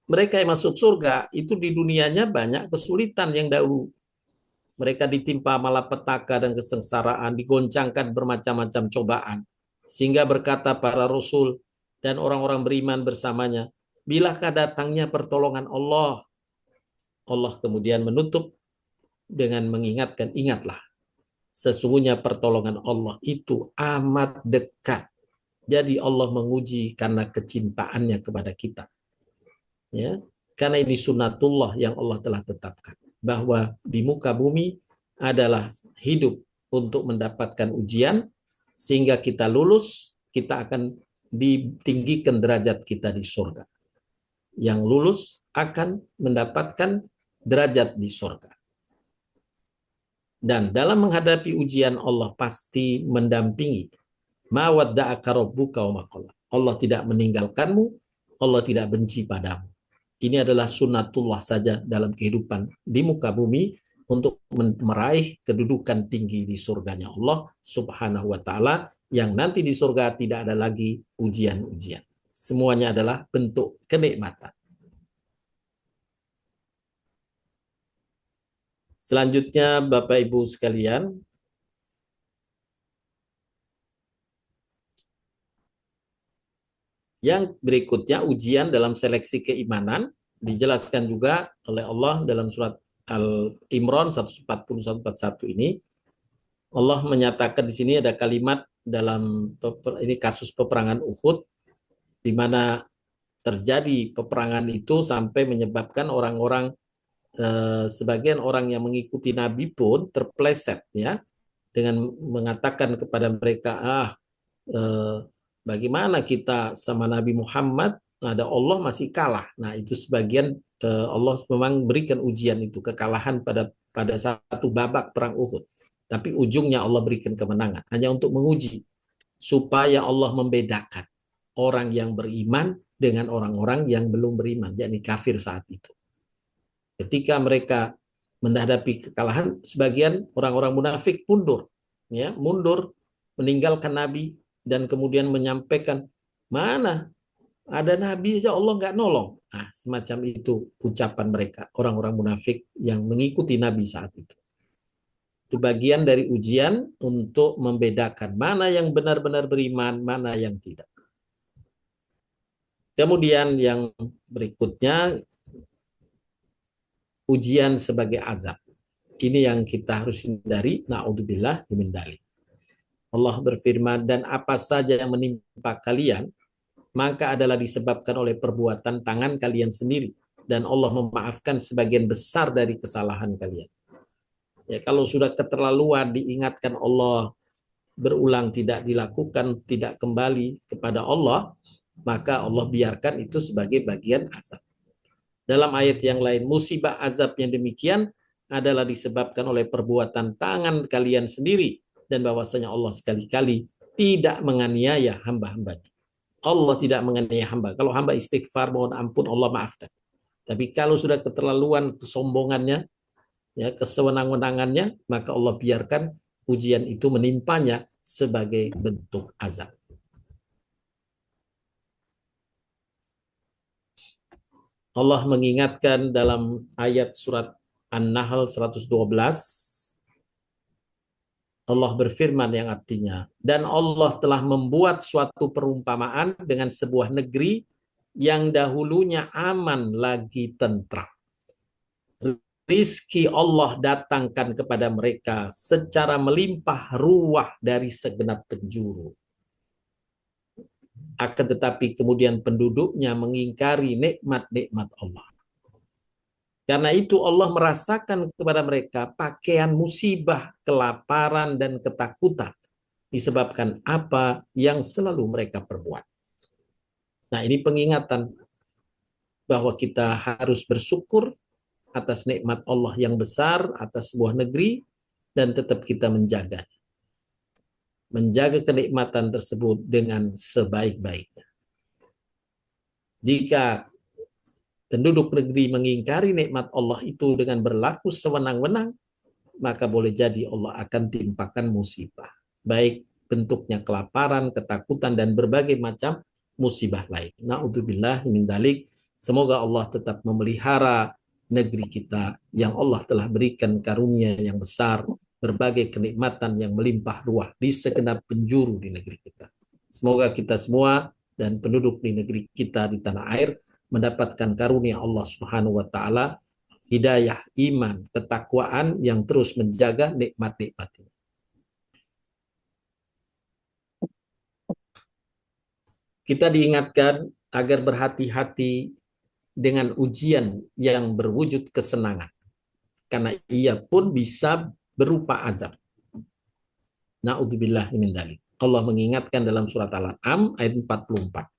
mereka yang masuk surga itu di dunianya banyak kesulitan yang dahulu. Mereka ditimpa malapetaka dan kesengsaraan, digoncangkan bermacam-macam cobaan. Sehingga berkata para rasul dan orang-orang beriman bersamanya, bilakah datangnya pertolongan Allah? Allah kemudian menutup dengan mengingatkan, ingatlah, sesungguhnya pertolongan Allah itu amat dekat. Jadi Allah menguji karena kecintaannya kepada kita. Ya, karena ini sunnatullah yang Allah telah tetapkan, bahwa di muka bumi adalah hidup untuk mendapatkan ujian, sehingga kita lulus, kita akan ditinggikan derajat kita di surga. Yang lulus akan mendapatkan derajat di surga. Dan dalam menghadapi ujian Allah pasti mendampingi. Ma wadda'aka rabbuka wa ma qala. Allah tidak meninggalkanmu, Allah tidak benci padamu. Ini adalah sunnatullah saja dalam kehidupan di muka bumi untuk meraih kedudukan tinggi di surganya Allah Subhanahu wa taala, yang nanti di surga tidak ada lagi ujian-ujian. Semuanya adalah bentuk kenikmatan. Selanjutnya Bapak Ibu sekalian, yang berikutnya ujian dalam seleksi keimanan dijelaskan juga oleh Allah dalam surat Al-Imran 140-141 ini, Allah menyatakan di sini ada kalimat dalam ini kasus peperangan Uhud, di mana terjadi peperangan itu sampai menyebabkan orang-orang sebagian orang yang mengikuti Nabi pun terpleset ya, dengan mengatakan kepada mereka, bagaimana kita sama Nabi Muhammad, ada Allah masih kalah. Nah itu sebagian Allah memang berikan ujian itu, kekalahan pada satu babak perang Uhud. Tapi ujungnya Allah berikan kemenangan, hanya untuk menguji supaya Allah membedakan orang yang beriman dengan orang-orang yang belum beriman, yakni kafir saat itu. Ketika mereka menghadapi kekalahan, sebagian orang-orang munafik mundur, ya, mundur meninggalkan Nabi dan kemudian menyampaikan, mana ada Nabi aja Allah nggak nolong. Nah, semacam itu ucapan mereka, orang-orang munafik yang mengikuti Nabi saat itu. Itu bagian dari ujian untuk membedakan mana yang benar-benar beriman, mana yang tidak. Kemudian yang berikutnya, ujian sebagai azab. Ini yang kita harus hindari. Na'udzubillah min dzalik. Allah berfirman, dan apa saja yang menimpa kalian, maka adalah disebabkan oleh perbuatan tangan kalian sendiri. Dan Allah memaafkan sebagian besar dari kesalahan kalian. Ya, kalau sudah keterlaluan diingatkan Allah, berulang tidak dilakukan, tidak kembali kepada Allah, maka Allah biarkan itu sebagai bagian azab. Dalam ayat yang lain, musibah azab yang demikian adalah disebabkan oleh perbuatan tangan kalian sendiri, dan bahwasanya Allah sekali-kali tidak menganiaya hamba-hambanya. Allah tidak menganiaya hamba. Kalau hamba istighfar, mohon ampun, Allah maafkan. Tapi kalau sudah keterlaluan kesombongannya, ya, kesewenang-wenangannya, maka Allah biarkan ujian itu menimpanya sebagai bentuk azab. Allah mengingatkan dalam ayat surat An-Nahl 112, Allah berfirman yang artinya, dan Allah telah membuat suatu perumpamaan dengan sebuah negeri yang dahulunya aman lagi tentram. Rizki Allah datangkan kepada mereka secara melimpah ruah dari segenap penjuru. Akan tetapi kemudian penduduknya mengingkari nikmat-nikmat Allah. Karena itu Allah merasakan kepada mereka pakaian musibah, kelaparan, dan ketakutan disebabkan apa yang selalu mereka perbuat. Nah, ini pengingatan bahwa kita harus bersyukur atas nikmat Allah yang besar, atas sebuah negeri, dan tetap kita menjaga kenikmatan tersebut dengan sebaik-baiknya. Jika penduduk negeri mengingkari nikmat Allah itu dengan berlaku sewenang-wenang, maka boleh jadi Allah akan timpakan musibah. Baik bentuknya kelaparan, ketakutan, dan berbagai macam musibah lain. Na'udzubillah min dzalik. Semoga Allah tetap memelihara negeri kita yang Allah telah berikan karunia yang besar, berbagai kenikmatan yang melimpah ruah di segenap penjuru di negeri kita. Semoga kita semua dan penduduk di negeri kita di tanah air mendapatkan karunia Allah Subhanahu wa taala, hidayah, iman, ketakwaan yang terus menjaga nikmat-nikmat ini. Kita diingatkan agar berhati-hati dengan ujian yang berwujud kesenangan, karena ia pun bisa berupa azab. Na'udzubillah min dzalik. Allah mengingatkan dalam surat Al-An'am ayat 44.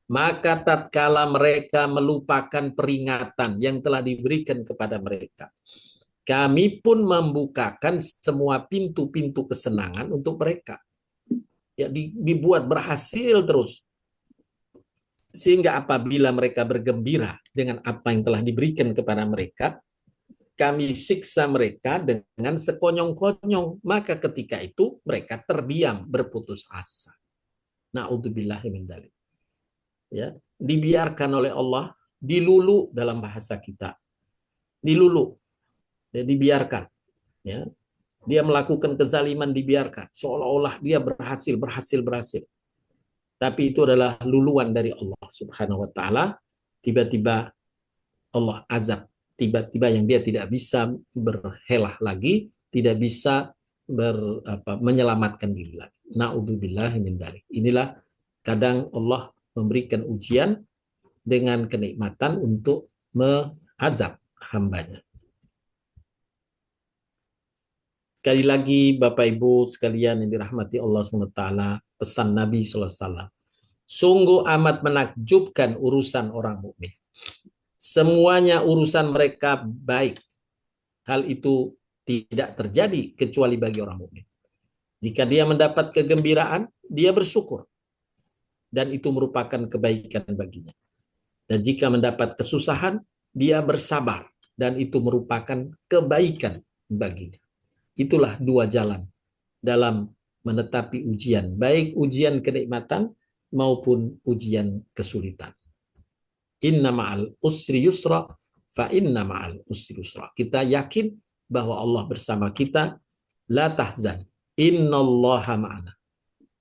Maka tatkala mereka melupakan peringatan yang telah diberikan kepada mereka, kami pun membukakan semua pintu-pintu kesenangan untuk mereka. Ya, dibuat berhasil terus. Sehingga apabila mereka bergembira dengan apa yang telah diberikan kepada mereka, kami siksa mereka dengan sekonyong-konyong. Maka ketika itu mereka terdiam, berputus asa. Na'udzubillahi min dzalik. Ya, dibiarkan oleh Allah, dilulu dalam bahasa kita. Dilulu. Ya, dibiarkan. Ya. Dia melakukan kezaliman, dibiarkan. Seolah-olah dia berhasil. Tapi itu adalah luluan dari Allah Subhanahu wa taala. Tiba-tiba Allah azab tiba-tiba yang dia tidak bisa berhelah lagi, tidak bisa menyelamatkan diri lagi. Na'udzubillah min dzalik. Inilah kadang Allah memberikan ujian dengan kenikmatan untuk mengazab hambanya. Sekali lagi Bapak Ibu sekalian yang dirahmati Allah SWT, pesan Nabi SAW. Sungguh amat menakjubkan urusan orang mukmin. Semuanya urusan mereka baik. Hal itu tidak terjadi kecuali bagi orang mukmin. Jika dia mendapat kegembiraan, dia bersyukur. Dan itu merupakan kebaikan baginya. Dan jika mendapat kesusahan, dia bersabar. Dan itu merupakan kebaikan baginya. Itulah dua jalan dalam menetapi ujian, baik ujian kenikmatan maupun ujian kesulitan. Inna ma'al usri yusra, fa inna ma'al usri yusra. Kita yakin bahwa Allah bersama kita, la tahzan, innallaha ma'ana.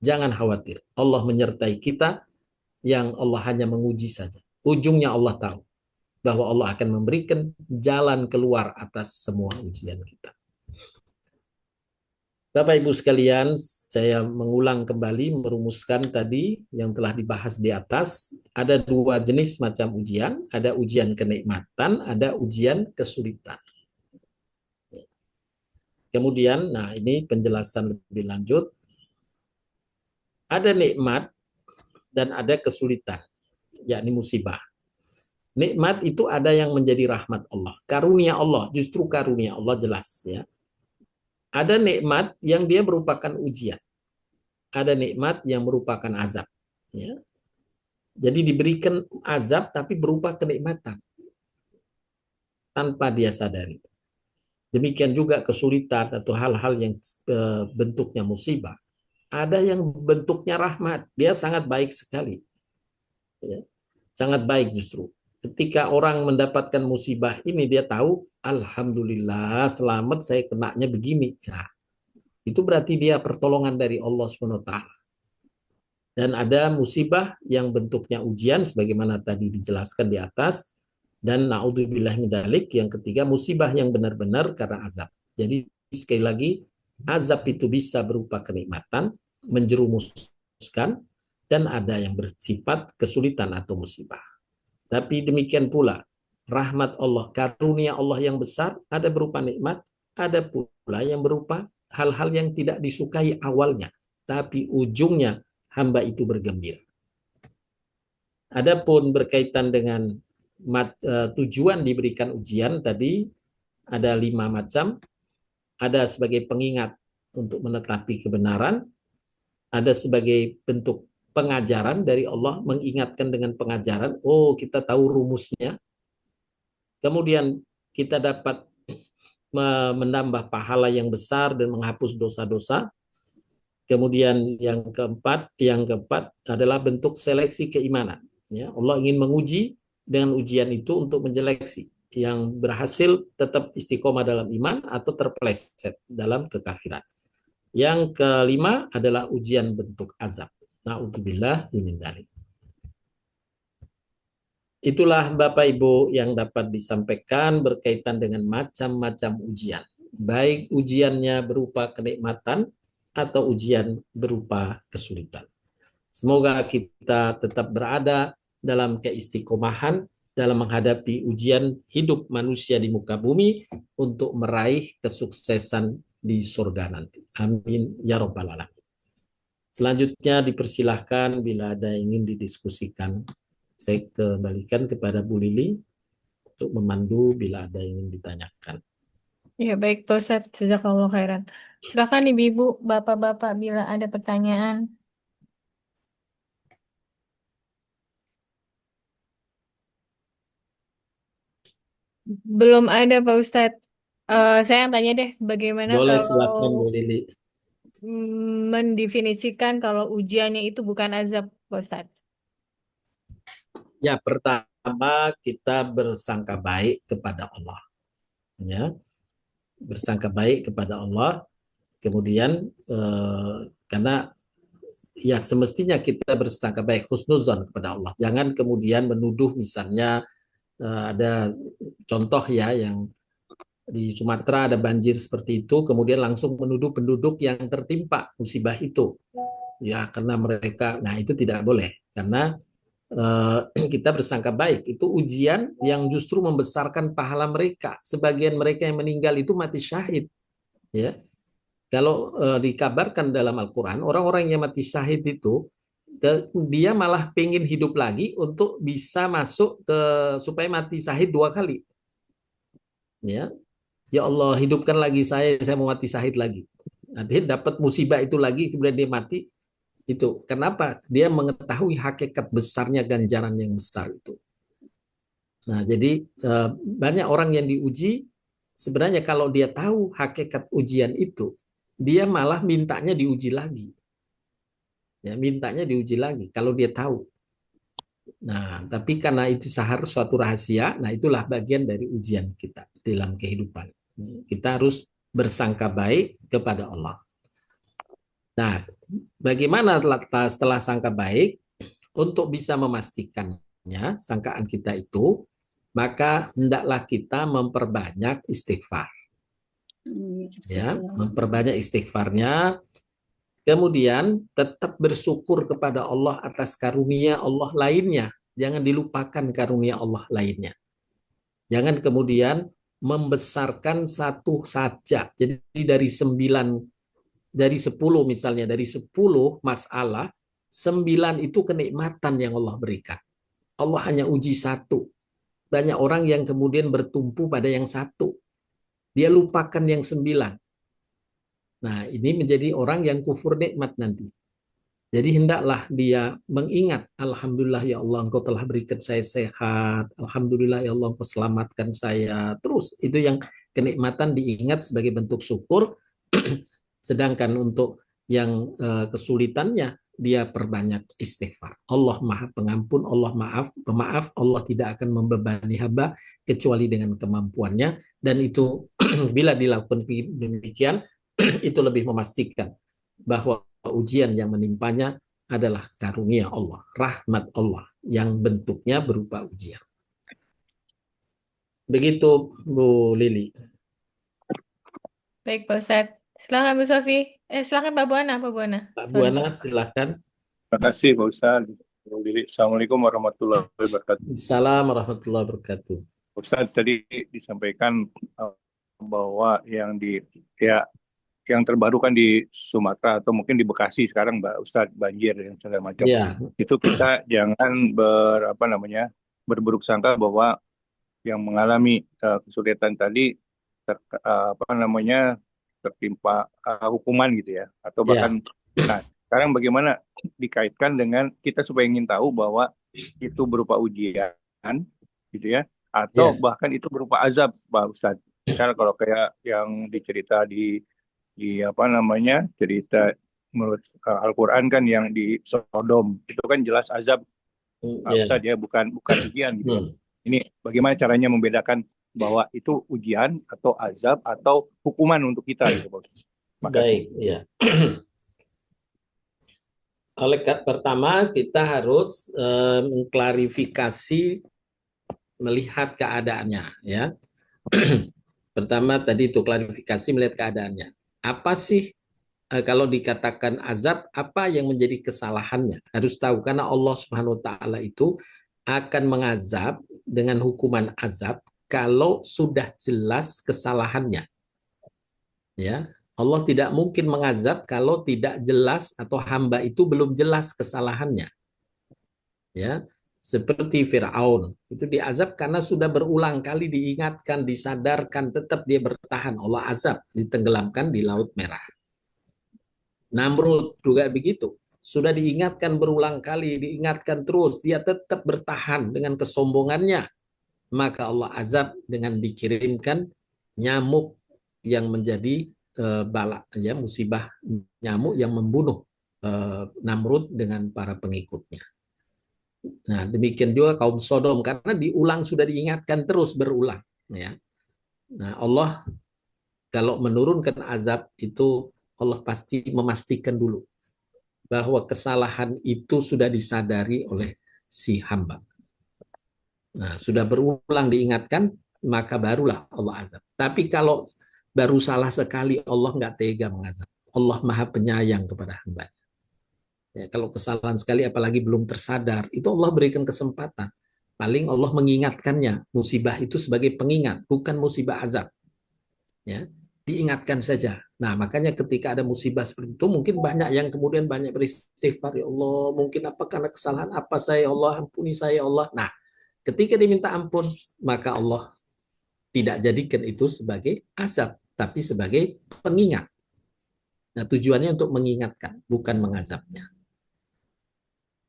Jangan khawatir, Allah menyertai kita, yang Allah hanya menguji saja. Ujungnya Allah tahu bahwa Allah akan memberikan jalan keluar atas semua ujian kita. Bapak Ibu sekalian, saya mengulang kembali merumuskan tadi yang telah dibahas di atas. Ada dua jenis macam ujian, ada ujian kenikmatan, ada ujian kesulitan. Kemudian, nah ini penjelasan lebih lanjut. Ada nikmat dan ada kesulitan, yakni musibah. Nikmat itu ada yang menjadi rahmat Allah, karunia Allah, justru karunia Allah jelas ya. Ada nikmat yang dia merupakan ujian. Ada nikmat yang merupakan azab. Ya. Jadi diberikan azab tapi berupa kenikmatan. Tanpa dia sadari. Demikian juga kesulitan atau hal-hal yang bentuknya musibah. Ada yang bentuknya rahmat. Dia sangat baik sekali. Ya. Sangat baik justru. Ketika orang mendapatkan musibah ini, dia tahu, alhamdulillah selamat saya kenanya begini. Nah, itu berarti dia pertolongan dari Allah SWT. Dan ada musibah yang bentuknya ujian, sebagaimana tadi dijelaskan di atas. Dan na'udzubillah min dzalik, yang ketiga musibah yang benar-benar karena azab. Jadi sekali lagi, azab itu bisa berupa kenikmatan, menjerumuskan, dan ada yang bersifat kesulitan atau musibah. Tapi demikian pula, rahmat Allah, karunia Allah yang besar, ada berupa nikmat, ada pula yang berupa hal-hal yang tidak disukai awalnya, tapi ujungnya hamba itu bergembira. Adapun berkaitan dengan tujuan diberikan ujian tadi, ada 5 macam. Ada sebagai pengingat untuk menetapi kebenaran, ada sebagai bentuk pengajaran dari Allah, mengingatkan dengan pengajaran, oh kita tahu rumusnya. Kemudian kita dapat menambah pahala yang besar dan menghapus dosa-dosa. Kemudian yang keempat adalah bentuk seleksi keimanan. Ya, Allah ingin menguji dengan ujian itu untuk menyeleksi yang berhasil tetap istiqomah dalam iman atau terpeleset dalam kekafiran. Yang kelima adalah ujian bentuk azab. Na'udzubillah min dzalik. Itulah Bapak Ibu yang dapat disampaikan berkaitan dengan macam-macam ujian. Baik ujiannya berupa kenikmatan atau ujian berupa kesulitan. Semoga kita tetap berada dalam keistiqomahan dalam menghadapi ujian hidup manusia di muka bumi untuk meraih kesuksesan di surga nanti. Amin ya rabbal alamin. Selanjutnya dipersilahkan bila ada yang ingin didiskusikan. Saya kembalikan kepada Bu Lili untuk memandu bila ada yang ingin ditanyakan. Ya baik Pak Ustadz, jazakallahu khairan. Silakan ibu-ibu, bapak-bapak bila ada pertanyaan. Belum ada Pak Ustadz. Saya yang tanya deh, bagaimana Boleh, kalau silakan Bu Lili. mendefinisikan kalau ujiannya itu bukan azab Pak Ustadz? Ya, pertama kita bersangka baik kepada Allah. Ya, bersangka baik kepada Allah. Kemudian karena ya semestinya kita bersangka baik, husnuzon kepada Allah. Jangan kemudian menuduh misalnya ada contoh ya yang di Sumatera ada banjir seperti itu, kemudian langsung menuduh penduduk yang tertimpa musibah itu. Ya, karena mereka, nah itu tidak boleh. Karena kita bersangka baik, itu ujian yang justru membesarkan pahala mereka. Sebagian mereka yang meninggal itu mati syahid. Ya, kalau dikabarkan dalam Al-Quran, orang-orang yang mati syahid itu, dia malah pengen hidup lagi untuk bisa masuk ke, supaya mati syahid 2 kali. Ya, ya Allah hidupkan lagi saya mau mati syahid lagi. Nanti dapat musibah itu lagi, kemudian dia mati. Itu kenapa? Dia mengetahui hakikat besarnya ganjaran yang besar itu. Nah, jadi banyak orang yang diuji, sebenarnya kalau dia tahu hakikat ujian itu, dia malah mintanya diuji lagi. Ya, mintanya diuji lagi kalau dia tahu. Nah, tapi karena itu suatu rahasia, nah itulah bagian dari ujian kita dalam kehidupan. Kita harus bersangka baik kepada Allah. Nah, bagaimana setelah sangka baik? Untuk bisa memastikannya sangkaan kita itu, maka hendaklah kita memperbanyak istighfar. Ya, memperbanyak istighfarnya, kemudian tetap bersyukur kepada Allah atas karunia Allah lainnya. Jangan dilupakan karunia Allah lainnya. Jangan kemudian membesarkan satu saja. Jadi dari 10 misalnya, dari 10 masalah, 9 itu kenikmatan yang Allah berikan. Allah hanya uji satu. Banyak orang yang kemudian bertumpu pada yang satu. Dia lupakan yang 9. Nah, ini menjadi orang yang kufur nikmat nanti. Jadi hendaklah dia mengingat, Alhamdulillah ya Allah Engkau telah berikan saya sehat. Alhamdulillah ya Allah Engkau selamatkan saya. Terus itu yang kenikmatan diingat sebagai bentuk syukur. Sedangkan untuk yang kesulitannya, dia perbanyak istighfar. Allah Maha Pengampun, Allah Maaf, Pemaaf, Allah tidak akan membebani hamba kecuali dengan kemampuannya. Dan itu bila dilakukan demikian, itu lebih memastikan bahwa ujian yang menimpanya adalah karunia Allah, rahmat Allah yang bentuknya berupa ujian. Begitu Bu Lili. Baik, Pak Ustadz. Silakan Bu Sofi. Silakan Pak Buana, Pak Buana. Pak Sorry. Buana, silakan. Terima kasih Pak Ustadz. Assalamualaikum warahmatullahi wabarakatuh. Assalamualaikum warahmatullahi wabarakatuh. Ustadz tadi disampaikan bahwa yang terbaru kan di Sumatera atau mungkin di Bekasi sekarang Mbak Ustadz banjir dan segala macam. Ya, Itu kita jangan berburuk sangka bahwa yang mengalami kesulitan tadi tertimpa hukuman gitu ya, atau bahkan nah sekarang bagaimana dikaitkan dengan kita supaya ingin tahu bahwa itu berupa ujian gitu ya, atau bahkan itu berupa azab Pak Ustadz. Misalnya kalau kayak yang dicerita di cerita menurut Al-Quran kan yang di Sodom itu kan jelas azab Pak Ustadz ya, bukan ujian gitu ya. Ini bagaimana caranya membedakan bahwa itu ujian atau azab atau hukuman untuk kita gitu Pak Ustadz. Baik, ya. Pertama kita harus mengklarifikasi, melihat keadaannya ya. Pertama tadi itu klarifikasi, melihat keadaannya. Apa sih kalau dikatakan azab, apa yang menjadi kesalahannya? Harus tahu, karena Allah Subhanahu wa taala itu akan mengazab dengan hukuman azab kalau sudah jelas kesalahannya. Ya, Allah tidak mungkin mengazab kalau tidak jelas atau hamba itu belum jelas kesalahannya. Ya, seperti Firaun itu diazab karena sudah berulang kali diingatkan, disadarkan, tetap dia bertahan. Allah azab, ditenggelamkan di Laut Merah. Namrud juga begitu. Sudah diingatkan berulang kali, diingatkan terus, dia tetap bertahan dengan kesombongannya. Maka Allah azab dengan dikirimkan nyamuk yang menjadi bala, ya, musibah nyamuk yang membunuh Namrud dengan para pengikutnya. Nah, demikian juga kaum Sodom, karena diulang, sudah diingatkan terus berulang. Ya. Nah, Allah kalau menurunkan azab itu, Allah pasti memastikan dulu bahwa kesalahan itu sudah disadari oleh si hamba. Nah, sudah berulang diingatkan, maka barulah Allah azab. Tapi kalau baru salah sekali, Allah nggak tega mengazab. Allah maha penyayang kepada hamba. Ya, kalau kesalahan sekali, apalagi belum tersadar, itu Allah berikan kesempatan. Paling Allah mengingatkannya. Musibah itu sebagai pengingat, bukan musibah azab. Ya, diingatkan saja. Nah, makanya ketika ada musibah seperti itu, mungkin banyak yang kemudian banyak beristighfar, ya Allah, mungkin apa karena kesalahan apa saya, ya Allah, ampuni saya, ya Allah. Nah, ketika diminta ampun, maka Allah tidak jadikan itu sebagai azab, tapi sebagai pengingat. Nah, tujuannya untuk mengingatkan, bukan mengazabnya.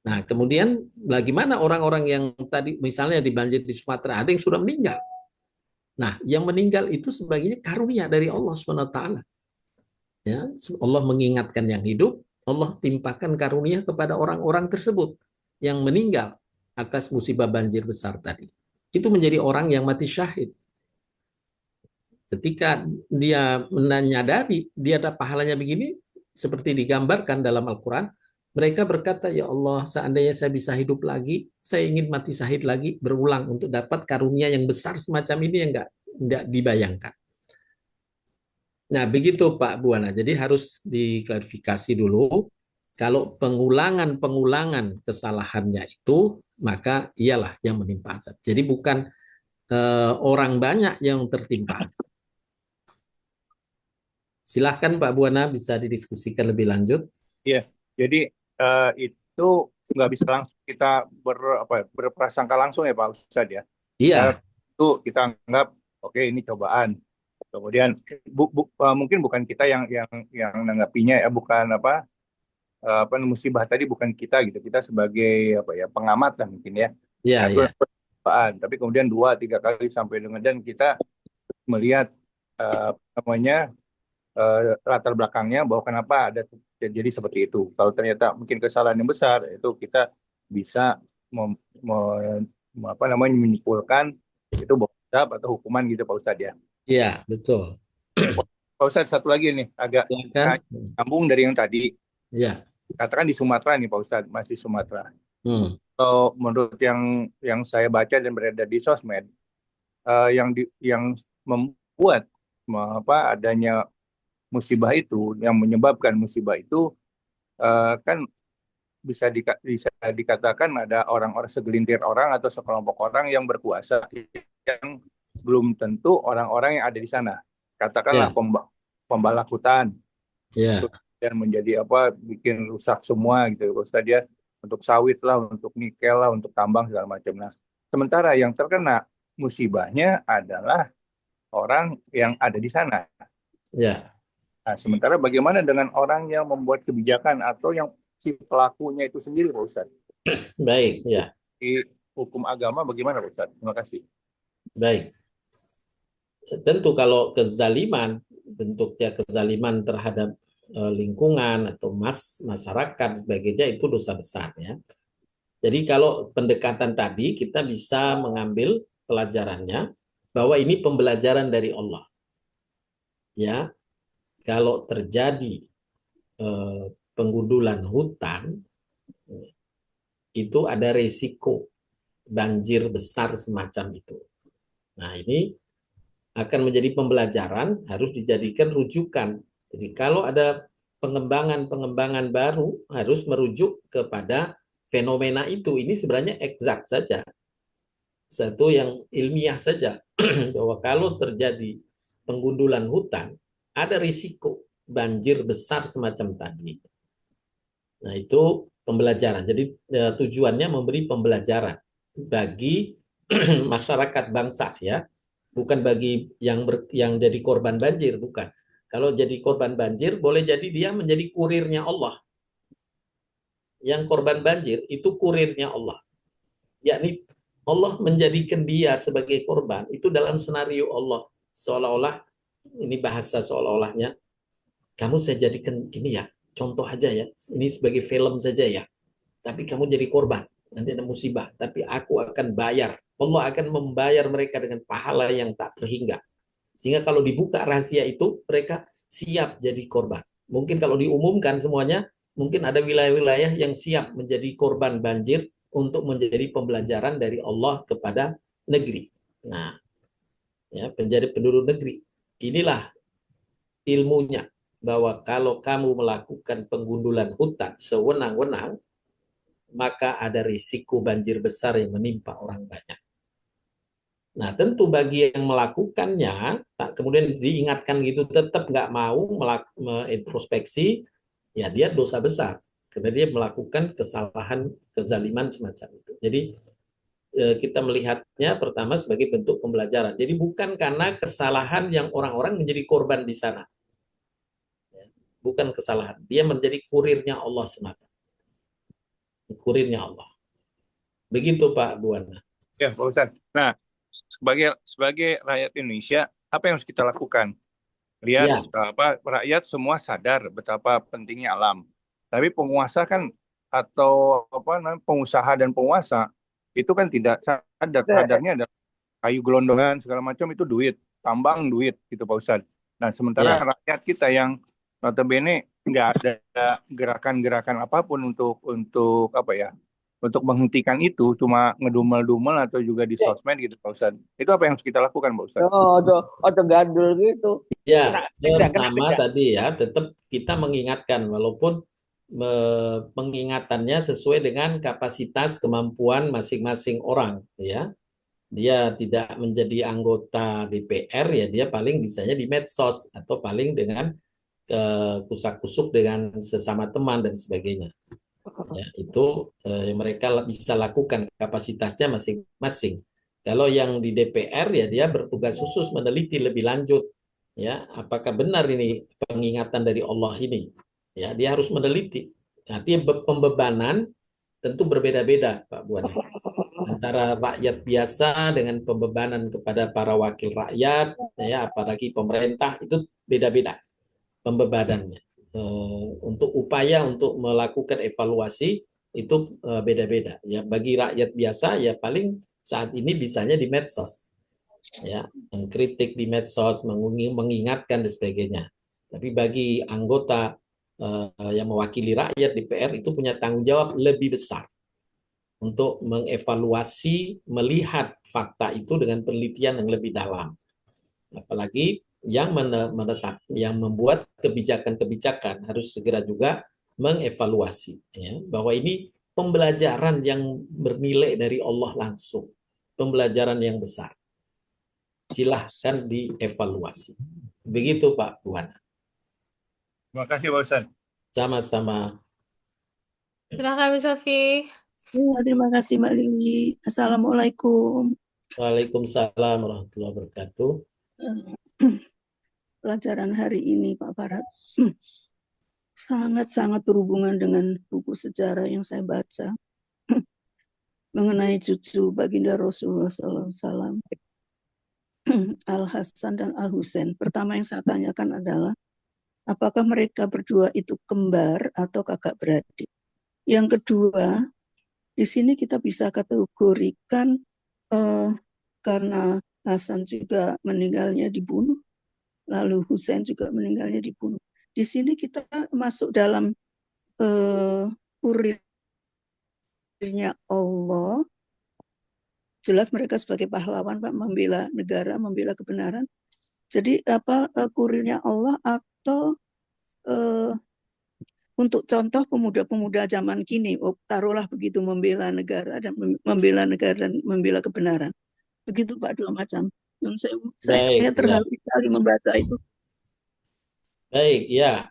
Nah, kemudian bagaimana orang-orang yang tadi misalnya di banjir di Sumatera, ada yang sudah meninggal. Nah, yang meninggal itu sebagai karunia dari Allah SWT. Ya, Allah mengingatkan yang hidup, Allah timpakan karunia kepada orang-orang tersebut yang meninggal atas musibah banjir besar tadi. Itu menjadi orang yang mati syahid. Ketika dia menyadari dia ada pahalanya begini, seperti digambarkan dalam Al-Quran, mereka berkata, ya Allah, seandainya saya bisa hidup lagi, saya ingin mati syahid lagi, berulang untuk dapat karunia yang besar semacam ini yang enggak dibayangkan. Nah, begitu Pak Buana. Jadi harus diklarifikasi dulu. Kalau pengulangan kesalahannya itu, maka ialah yang menimpa azab. Jadi bukan orang banyak yang tertimpa azab. Silahkan Pak Buana, bisa didiskusikan lebih lanjut. Iya, jadi itu nggak bisa langsung kita berprasangka langsung ya Pak Ustadz ya. Iya, Itu kita anggap oke ini cobaan. Kemudian mungkin bukan kita yang nanggapinya ya, bukan musibah tadi bukan kita gitu. Kita sebagai pengamat lah mungkin ya. iya, Nah, itu iya. cobaan. Tapi kemudian 2-3 kali sampai dengan dan kita melihat latar belakangnya bahwa kenapa ada jadi seperti itu. Kalau ternyata mungkin kesalahan yang besar, itu kita bisa menyimpulkan itu bahwa azab atau hukuman gitu Pak Ustadz ya. Iya, betul. Pak Ustadz satu lagi nih agak Silakan. sambung dari yang tadi. Iya. Katakan di Sumatera nih Pak Ustadz, masih Sumatera. Hmm. So, menurut yang saya baca dan beredar di sosmed, yang membuat adanya musibah itu, yang menyebabkan musibah itu kan bisa dikatakan ada orang-orang segelintir orang atau sekelompok orang yang berkuasa yang belum tentu orang-orang yang ada di sana. Katakanlah Ya, pembalak hutan, ya, dan menjadi bikin rusak semua gitu Ustaz ya, untuk sawit lah, untuk nikel lah, untuk tambang segala macam. Nah, sementara yang terkena musibahnya adalah orang yang ada di sana. ya. Nah, sementara bagaimana dengan orang yang membuat kebijakan atau yang si pelakunya itu sendiri, Pak Ustadz? Baik, ya. Di hukum agama bagaimana, Pak Ustadz? Terima kasih. Baik. Tentu kalau kezaliman, bentuknya kezaliman terhadap lingkungan atau masyarakat sebagainya itu dosa besar ya. Jadi kalau pendekatan tadi kita bisa mengambil pelajarannya bahwa ini pembelajaran dari Allah. Ya, kalau terjadi penggundulan hutan itu ada risiko banjir besar semacam itu. Nah, ini akan menjadi pembelajaran, harus dijadikan rujukan. Jadi kalau ada pengembangan baru harus merujuk kepada fenomena itu. Ini sebenarnya eksak saja. Satu yang ilmiah saja bahwa kalau terjadi penggundulan hutan ada risiko banjir besar semacam tadi. Nah, itu pembelajaran. Jadi tujuannya memberi pembelajaran bagi masyarakat bangsa ya. Bukan bagi yang jadi korban banjir, bukan. Kalau jadi korban banjir, boleh jadi dia menjadi kurirnya Allah. Yang korban banjir itu kurirnya Allah. Yakni Allah menjadikan dia sebagai korban. Itu dalam senario Allah. Seolah-olah, ini bahasa seolah-olahnya, kamu saya jadikan gini ya, contoh aja ya. Ini sebagai film saja ya. Tapi kamu jadi korban. Nanti ada musibah. Tapi aku akan bayar. Allah akan membayar mereka dengan pahala yang tak terhingga. Sehingga kalau dibuka rahasia itu, mereka siap jadi korban. Mungkin kalau diumumkan semuanya, mungkin ada wilayah-wilayah yang siap menjadi korban banjir untuk menjadi pembelajaran dari Allah kepada negeri. Nah, ya, menjadi penduduk negeri. Inilah ilmunya, bahwa kalau kamu melakukan penggundulan hutan sewenang-wenang, maka ada risiko banjir besar yang menimpa orang banyak. Nah, tentu bagi yang melakukannya, kemudian diingatkan gitu, tetap nggak mau introspeksi, ya dia dosa besar. Karena dia melakukan kesalahan, kezaliman semacam itu. Jadi, kita melihatnya pertama sebagai bentuk pembelajaran. Jadi bukan karena kesalahan yang orang-orang menjadi korban di sana. Bukan kesalahan. Dia menjadi kurirnya Allah semata. Kurirnya Allah. Begitu Pak Buana. Ya, Pak Ustadz. Nah, sebagai rakyat Indonesia, apa yang harus kita lakukan? Lihat Ya, rakyat semua sadar betapa pentingnya alam. Tapi penguasa kan atau pengusaha dan penguasa itu kan tidak sadar. Sadarnya ada kayu gelondongan segala macam itu duit, tambang duit gitu Pak Ustadz. Nah, sementara ya, rakyat kita yang notabene nggak ada gerakan-gerakan apapun untuk apa ya? Untuk menghentikan itu, cuma ngedumel-dumel atau juga di sosmed gitu Pak Ustadz. Itu apa yang harus kita lakukan Pak Ustadz? Gandul gitu. ya. Kena Pertama beda. tadi ya, tetap kita mengingatkan, walaupun pengingatannya sesuai dengan kapasitas kemampuan masing-masing orang, ya. Dia tidak menjadi anggota DPR, ya dia paling bisanya di medsos atau paling dengan kusak-kusuk dengan sesama teman dan sebagainya. Ya, itu mereka bisa lakukan, kapasitasnya masing-masing. Kalau yang di DPR, ya dia bertugas khusus meneliti lebih lanjut, ya apakah benar ini pengingatan dari Allah ini. Ya, dia harus meneliti. Nanti pembebanan tentu berbeda-beda Pak Buana, antara rakyat biasa dengan pembebanan kepada para wakil rakyat, ya apalagi pemerintah, itu beda-beda pembebanannya. Untuk upaya untuk melakukan evaluasi itu beda-beda. Ya, bagi rakyat biasa ya paling saat ini bisanya di medsos, ya mengkritik di medsos, mengingatkan dan sebagainya. Tapi bagi anggota yang mewakili rakyat di DPR itu punya tanggung jawab lebih besar untuk mengevaluasi, melihat fakta itu dengan penelitian yang lebih dalam. Apalagi yang yang membuat kebijakan-kebijakan harus segera juga mengevaluasi, ya, bahwa ini pembelajaran yang bernilai dari Allah langsung, pembelajaran yang besar. Silahkan dievaluasi. Begitu Pak Buana. Terima kasih Pak Ustadz. Sama-sama. Silakan Bu Sofi. Ya, terima kasih Mbak Lili. Assalamualaikum. Waalaikumsalam warahmatullahi wabarakatuh. Pelajaran hari ini Pak Barat sangat-sangat berhubungan dengan buku sejarah yang saya baca mengenai cucu baginda Rasulullah SAW, Al Hasan dan Al Husain. Pertama yang saya tanyakan adalah apakah mereka berdua itu kembar atau kakak beradik. Yang kedua, di sini kita bisa kategorikan karena Hasan juga meninggalnya dibunuh, lalu Husain juga meninggalnya dibunuh. Di sini kita masuk dalam kurirnya Allah. Jelas mereka sebagai pahlawan Pak, membela negara, membela kebenaran. Jadi kurirnya Allah atau untuk contoh pemuda-pemuda zaman kini, taruhlah begitu, membela negara dan membela kebenaran. Begitu Pak, dua macam. Saya terharu sekali membaca itu. Baik, ya.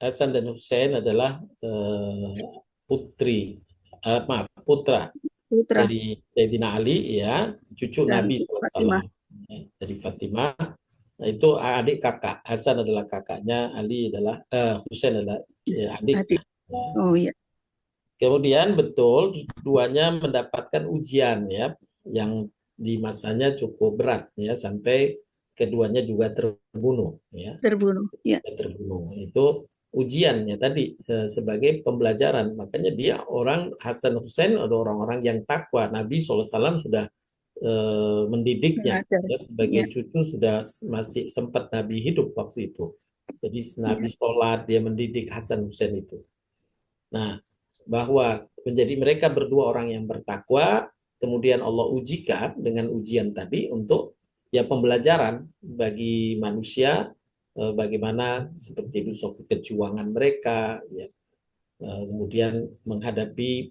Hasan dan Husain adalah putra dari Sayyidina Ali, ya, cucu dan Nabi SAW, dari Fatimah. Nah, itu adik kakak. Hasan adalah kakaknya, Ali adalah Husain adalah adiknya. Oh iya. Kemudian betul duanya mendapatkan ujian, ya, yang di masanya cukup berat, ya, sampai keduanya juga terbunuh, ya. Terbunuh, ya. Terbunuh. Itu ujiannya tadi sebagai pembelajaran. Makanya dia orang Hasan Husain ada orang-orang yang takwa. Nabi SAW sudah mendidiknya, ya, sebagai cucu sudah masih sempat Nabi hidup waktu itu. Jadi Nabi sholat, dia mendidik Hasan Husain itu. Nah, bahwa menjadi mereka berdua orang yang bertakwa, kemudian Allah ujikan dengan ujian tadi untuk ya pembelajaran bagi manusia, bagaimana seperti itu kejuangan mereka, ya. Kemudian menghadapi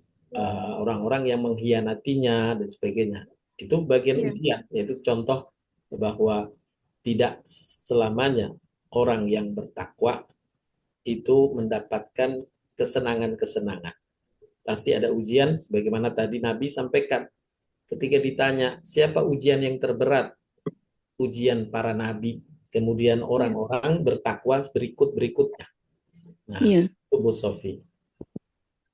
orang-orang yang mengkhianatinya dan sebagainya. Itu bagian Iya. ujian, yaitu contoh bahwa tidak selamanya orang yang bertakwa itu mendapatkan kesenangan-kesenangan. Pasti ada ujian, sebagaimana tadi Nabi sampaikan. Ketika ditanya, siapa ujian yang terberat? Ujian para nabi. Kemudian orang-orang bertakwa berikut-berikutnya. Nah, Iya. itu Bu Sofi.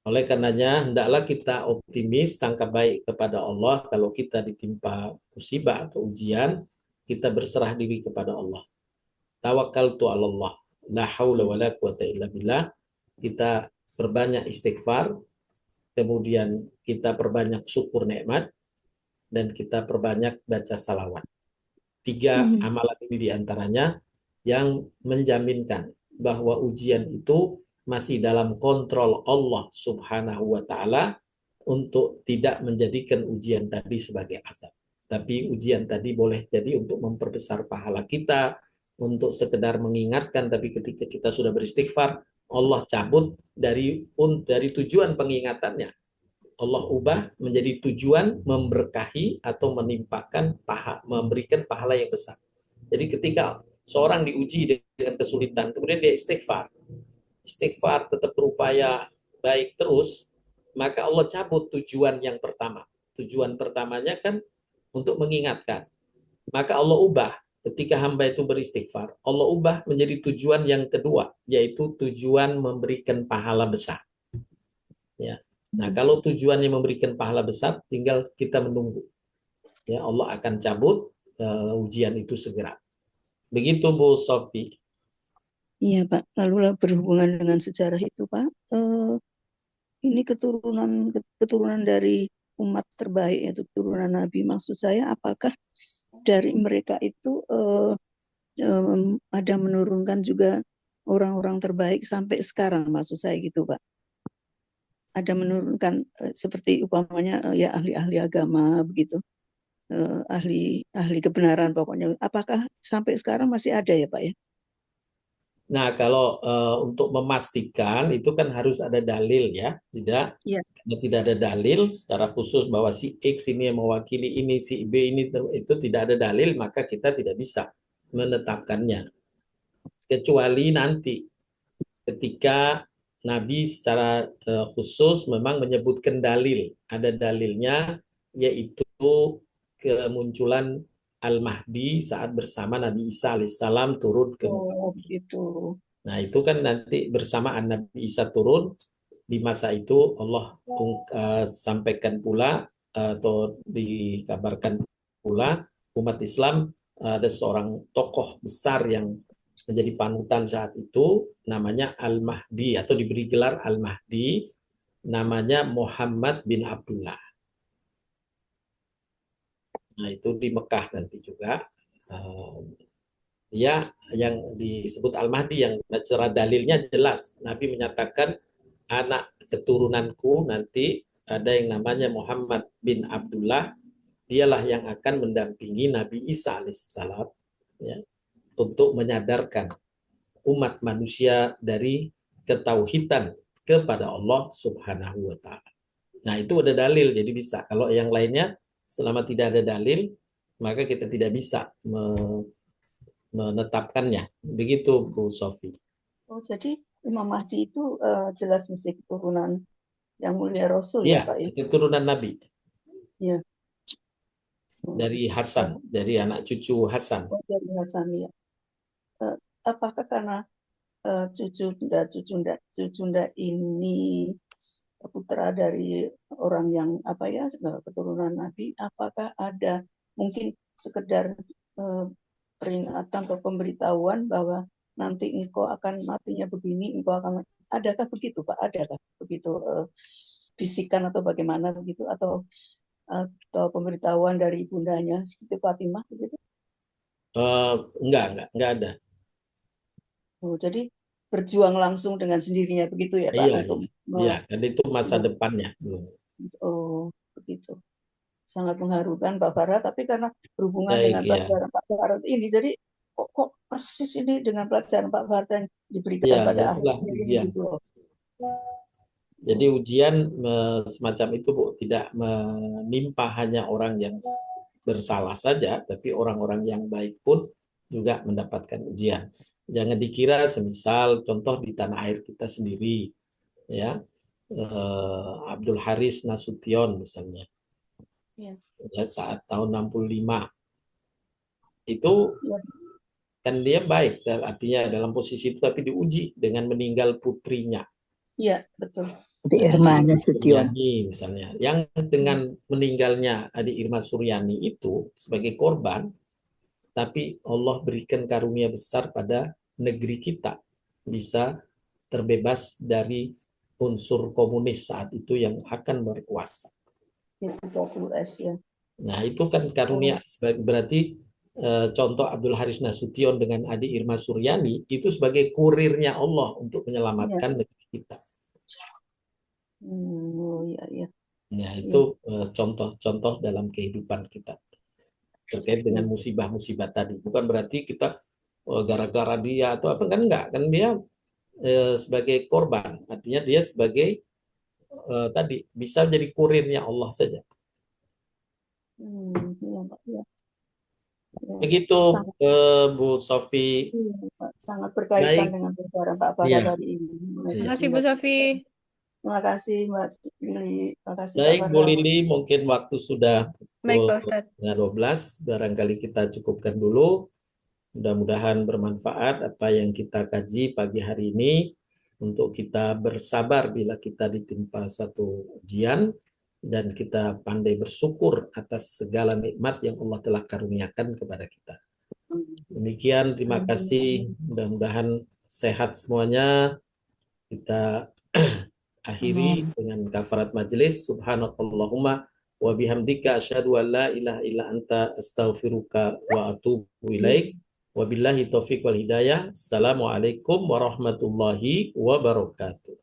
Oleh karenanya, hendaklah kita optimis, sangka baik kepada Allah. Kalau kita ditimpa musibah atau ujian, kita berserah diri kepada Allah. Tawakkaltu 'ala Allah. La haula wala quwata illa billah. Kita perbanyak istighfar, kemudian kita perbanyak syukur nikmat, dan kita perbanyak baca salawat. 3 amalan ini diantaranya yang menjaminkan bahwa ujian itu masih dalam kontrol Allah Subhanahu wa Ta'ala untuk tidak menjadikan ujian tadi sebagai azab. Tapi ujian tadi boleh jadi untuk memperbesar pahala kita, untuk sekedar mengingatkan, tapi ketika kita sudah beristighfar, Allah cabut dari tujuan pengingatannya. Allah ubah menjadi tujuan memberkahi atau menimpakan memberikan pahala yang besar. Jadi ketika seorang diuji dengan kesulitan, kemudian dia istighfar tetap berupaya baik terus, maka Allah cabut tujuan yang pertama. Tujuan pertamanya kan untuk mengingatkan. Maka Allah ubah ketika hamba itu beristighfar, Allah ubah menjadi tujuan yang kedua, yaitu tujuan memberikan pahala besar. Ya. Nah, kalau tujuannya memberikan pahala besar, tinggal kita menunggu. Ya, Allah akan cabut ujian itu segera. Begitu Bu Sofi. Iya Pak, lalu berhubungan dengan sejarah itu Pak, ini keturunan dari umat terbaik, yaitu keturunan Nabi. Maksud saya, apakah dari mereka itu ada menurunkan juga orang-orang terbaik sampai sekarang, maksud saya gitu Pak? Ada menurunkan seperti umpamanya ya ahli-ahli agama begitu, ahli kebenaran pokoknya. Apakah sampai sekarang masih ada ya Pak ya? Nah, kalau untuk memastikan itu kan harus ada dalil ya, karena tidak ada dalil secara khusus bahwa si X ini yang mewakili ini, si B ini itu tidak ada dalil, maka kita tidak bisa menetapkannya. Kecuali nanti ketika Nabi secara khusus memang menyebutkan dalil, ada dalilnya, yaitu kemunculan Al-Mahdi saat bersama Nabi Isa alaihissalam turun ke muka bumi. Gitu. Nah, itu kan nanti bersamaan Nabi Isa turun, di masa itu Allah sampaikan pula atau dikabarkan pula umat Islam ada seorang tokoh besar yang menjadi panutan saat itu, namanya Al-Mahdi atau diberi gelar Al-Mahdi, namanya Muhammad bin Abdullah. Nah, itu di Mekah nanti juga. Ya, yang disebut Al-Mahdi yang secara dalilnya jelas. Nabi menyatakan anak keturunanku nanti ada yang namanya Muhammad bin Abdullah, dialah yang akan mendampingi Nabi Isa alaihissalam ya, untuk menyadarkan umat manusia dari ketauhidan kepada Allah Subhanahu wa Ta'ala. Nah, itu ada dalil, jadi bisa. Kalau yang lainnya, selama tidak ada dalil, maka kita tidak bisa menetapkannya. Begitu Bu Sofi. Oh, jadi Imam Mahdi itu jelas mesti keturunan yang mulia Rasul ya Pak ya? Keturunan Nabi. Iya. Dari Hasan, dari anak cucu Hasan. Oh, dari Hasan ya. Apakah karena cucunda ini putra dari orang yang keturunan Nabi, apakah ada mungkin sekedar peringatan atau pemberitahuan bahwa nanti engkau akan matinya begini, engkau akan, adakah begitu Pak? Adakah begitu bisikan atau bagaimana begitu, atau pemberitahuan dari ibundanya seperti Fatimah begitu? Enggak ada. Oh, jadi berjuang langsung dengan sendirinya begitu ya Pak Iya, untuk iya, dan itu masa depannya. oh begitu. Sangat mengharukan Pak Farah, tapi karena berhubungan Baik, dengan ya. pelajaran Pak Farah ini, jadi kok persis ini dengan pelajaran Pak Farah yang diberikan Ya, pada itulah akhirnya ini ujian. gitu loh. Jadi ujian semacam itu, Bu, tidak menimpa hanya orang yang bersalah saja, tapi orang-orang yang baik pun juga mendapatkan ujian. Jangan dikira semisal contoh di tanah air kita sendiri, ya, Abdul Haris Nasution misalnya, Ya. ya, saat tahun 65 itu Ya. kan dia baik, artinya dalam posisi itu, tapi diuji dengan meninggal putrinya. Iya, betul. Di Irma Nasution. Suryani misalnya, yang dengan meninggalnya Adi Irma Suryani itu sebagai korban, tapi Allah berikan karunia besar pada negeri kita, bisa terbebas dari unsur komunis saat itu yang akan berkuasa. Itu 20S ya. Nah, itu kan karunia. Berarti contoh Abdul Haris Nasution dengan Adi Irma Suryani itu sebagai kurirnya Allah untuk menyelamatkan negeri kita. Oh iya, iya. Ya, itu contoh-contoh dalam kehidupan kita terkait dengan musibah-musibah tadi. Bukan berarti kita gara-gara dia atau apa, kan enggak. Kan dia sebagai korban. Artinya dia sebagai tadi bisa jadi kurirnya Allah saja. Iya, Pak. Ya. Ya. Begitu Bu Sofi. Iya, Pak. Sangat berkaitan Baik. dengan pembicaraan Pak Farah Iya. tadi ini. Terima kasih Bu Sofi. Terima kasih Mbak Lili. Terima kasih Pak Baik, Bu Farah. Lili, mungkin waktu sudah Baik Pak Ustadz. 12, barangkali kita cukupkan dulu. Mudah-mudahan bermanfaat apa yang kita kaji pagi hari ini untuk kita bersabar bila kita ditimpa satu ujian dan kita pandai bersyukur atas segala nikmat yang Allah telah karuniakan kepada kita. Demikian, terima kasih. Mudah-mudahan sehat semuanya. Kita akhiri dengan kafarat majelis. Subhanakallahumma wa bihamdika asyhadu an la ilaha illa anta astaghfiruka wa atubu ilaik. Wabillahi taufiq wal hidayah. Assalamualaikum warahmatullahi wabarakatuh.